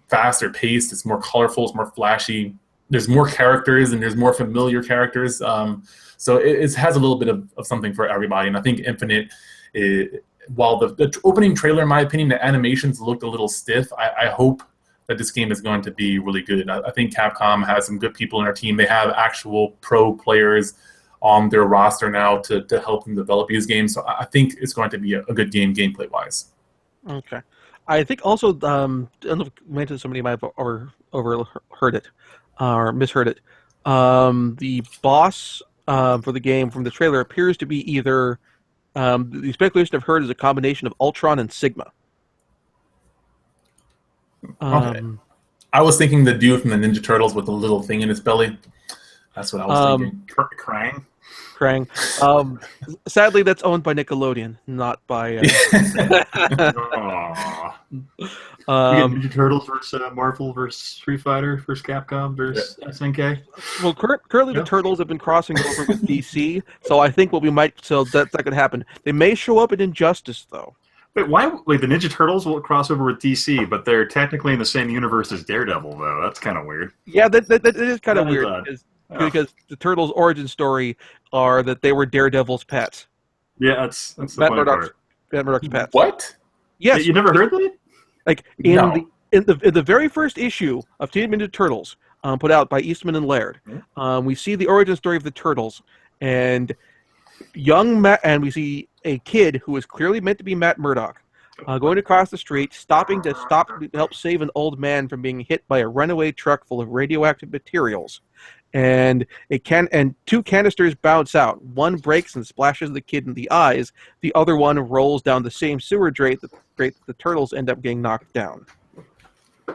[SPEAKER 1] faster paced. It's more colorful. It's more flashy. There's more characters, and there's more familiar characters. So it has a little bit of something for everybody. And I think Infinite, while the opening trailer, in my opinion, the animations looked a little stiff, I hope that this game is going to be really good. I think Capcom has some good people in their team. They have actual pro players on their roster now to help them develop these games. So I think it's going to be a good game, gameplay-wise.
[SPEAKER 3] Okay. I think also, I don't know if mentioned, somebody might have overheard it or misheard it. The boss for the game from the trailer appears to be either, the speculation I've heard is a combination of Ultron and Sigma.
[SPEAKER 1] Okay. I was thinking the dude from the Ninja Turtles with the little thing in his belly. That's what I was thinking.
[SPEAKER 2] Krang.
[SPEAKER 3] Sadly, that's owned by Nickelodeon, not by.
[SPEAKER 2] You get Ninja Turtles versus Marvel versus Street Fighter versus Capcom versus SNK.
[SPEAKER 3] Well, currently the Turtles have been crossing over with DC, so I think that could happen. They may show up in Injustice, though.
[SPEAKER 2] Wait, why? Wait, the Ninja Turtles will cross over with DC, but they're technically in the same universe as Daredevil, though. That's kind of weird.
[SPEAKER 3] Yeah, that is kind of weird. Because the Turtles' origin story are that they were Daredevil's pets.
[SPEAKER 2] Yeah, that's the funny part.
[SPEAKER 3] Matt Murdock's pets.
[SPEAKER 1] What?
[SPEAKER 3] Yes.
[SPEAKER 2] You never heard that?
[SPEAKER 3] Like in the very first issue of Teenage Ninja Turtles, put out by Eastman and Laird, we see the origin story of the Turtles, and we see a kid who is clearly meant to be Matt Murdock, going across the street, stopping to help save an old man from being hit by a runaway truck full of radioactive materials. And two canisters bounce out. One breaks and splashes the kid in the eyes. The other one rolls down the same sewer drain that the turtles end up getting knocked down.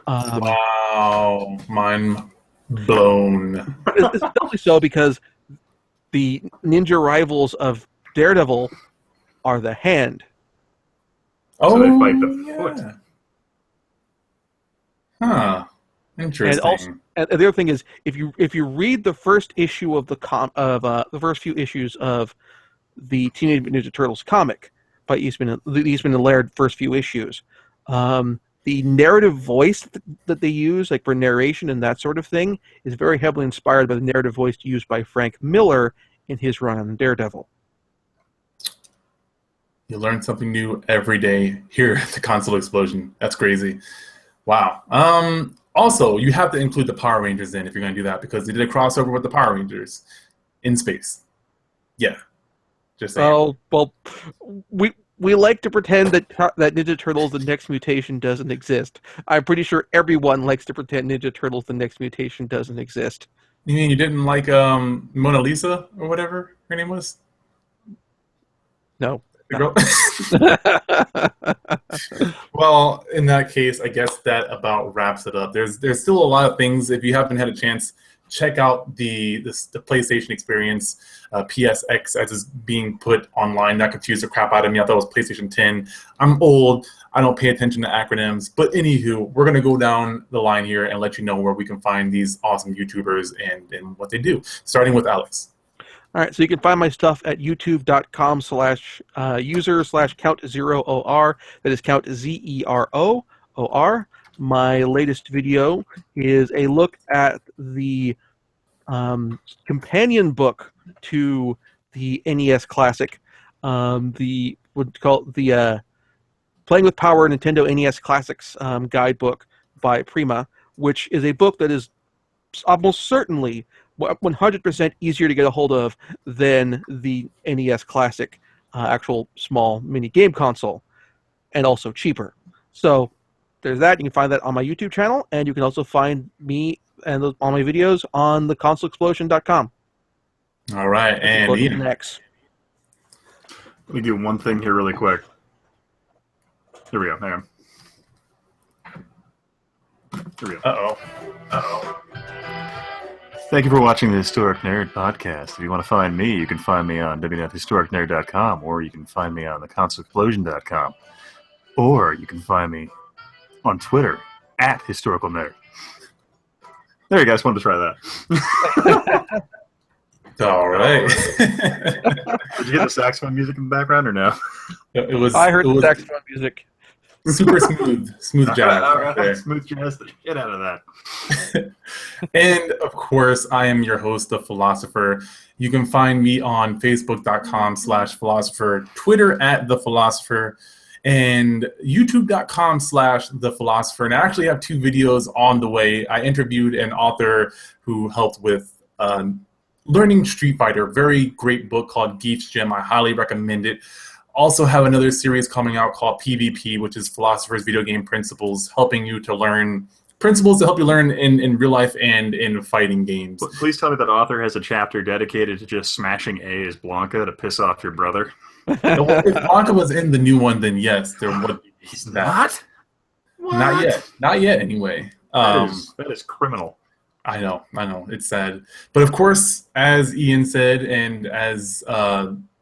[SPEAKER 1] Wow, mind blown.
[SPEAKER 3] It's definitely so, because the ninja rivals of Daredevil are the hand.
[SPEAKER 2] Oh, so they fight the foot.
[SPEAKER 1] Huh. Interesting.
[SPEAKER 3] And the other thing is, if you read the first issue of the first few issues of the Teenage Mutant Ninja Turtles comic by Eastman and Laird, first few issues, the narrative voice that they use, like for narration and that sort of thing, is very heavily inspired by the narrative voice used by Frank Miller in his run on Daredevil.
[SPEAKER 1] You learn something new every day here at the Console Explosion. That's crazy. Wow. Also, you have to include the Power Rangers in if you're going to do that, because they did a crossover with the Power Rangers in space. Yeah. Just saying.
[SPEAKER 3] Well, we like to pretend that Ninja Turtles: The Next Mutation doesn't exist. I'm pretty sure everyone likes to pretend Ninja Turtles: The Next Mutation doesn't exist.
[SPEAKER 1] You mean you didn't like Mona Lisa or whatever her name was?
[SPEAKER 3] No.
[SPEAKER 1] Well, in that case, I guess that about wraps it up. There's still a lot of things. If you haven't had a chance check out the PlayStation experience, PSX, as is being put online. That confused the crap out of me. I thought it was PlayStation 10. I'm old. I don't pay attention to acronyms. But anywho, we're going to go down the line here and let you know where we can find these awesome YouTubers and what they do, starting with Alex.
[SPEAKER 3] All right, so you can find my stuff at youtube.com/user/count0or. That is count ZEROOR. My latest video is a look at the companion book to the NES Classic, the Playing with Power Nintendo NES Classics guidebook by Prima, which is a book that is almost certainly 100% easier to get a hold of than the NES Classic actual small mini game console, and also cheaper. So there's that. You can find that on my YouTube channel, and you can also find me and all my videos on the consoleexplosion.com.
[SPEAKER 1] All right, and Ian.
[SPEAKER 3] Next.
[SPEAKER 2] Let me do one thing here really quick. Here we go. Hang on. Here we go.
[SPEAKER 1] Uh-oh.
[SPEAKER 2] Thank you for watching the Historic Nerd podcast. If you want to find me, you can find me on www.historicnerd.com, or you can find me on theconsoleexplosion.com, or you can find me on Twitter at Historical Nerd. There you go. I just wanted to try that.
[SPEAKER 1] All right.
[SPEAKER 2] Did you get the saxophone music in the background or no?
[SPEAKER 3] I heard the saxophone music.
[SPEAKER 1] Super smooth jazz.
[SPEAKER 2] All right. Smooth jazz the shit out of that.
[SPEAKER 1] And of course, I am your host, The Philosopher. You can find me on Facebook.com/Philosopher, Twitter at The Philosopher, and YouTube.com/The Philosopher. And I actually have 2 videos on the way. I interviewed an author who helped with learning Street Fighter. Very great book called Geef's Gym. I highly recommend it. Also have another series coming out called PvP, which is Philosopher's Video Game Principles, helping you to learn principles to help you learn in real life and in fighting games.
[SPEAKER 2] Please tell me that author has a chapter dedicated to just smashing A as Blanca to piss off your brother.
[SPEAKER 1] If Blanca was in the new one, then yes, there would be.
[SPEAKER 2] He's not? What?
[SPEAKER 1] Not yet anyway.
[SPEAKER 2] That is criminal.
[SPEAKER 1] I know. It's sad. But of course, as Ian said, and as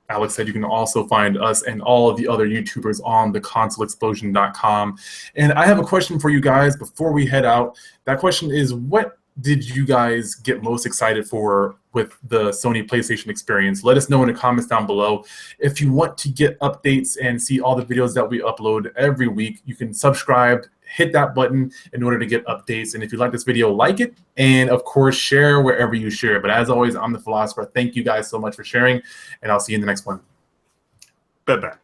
[SPEAKER 1] Alex said, you can also find us and all of the other YouTubers on theconsoleexplosion.com. And I have a question for you guys before we head out. That question is, what did you guys get most excited for with the Sony PlayStation experience? Let us know in the comments down below. If you want to get updates and see all the videos that we upload every week, you can subscribe, hit that button in order to get updates. And if you like this video, like it, and of course, share wherever you share. But as always, I'm The Philosopher. Thank you guys so much for sharing, and I'll see you in the next one.
[SPEAKER 2] Bye-bye.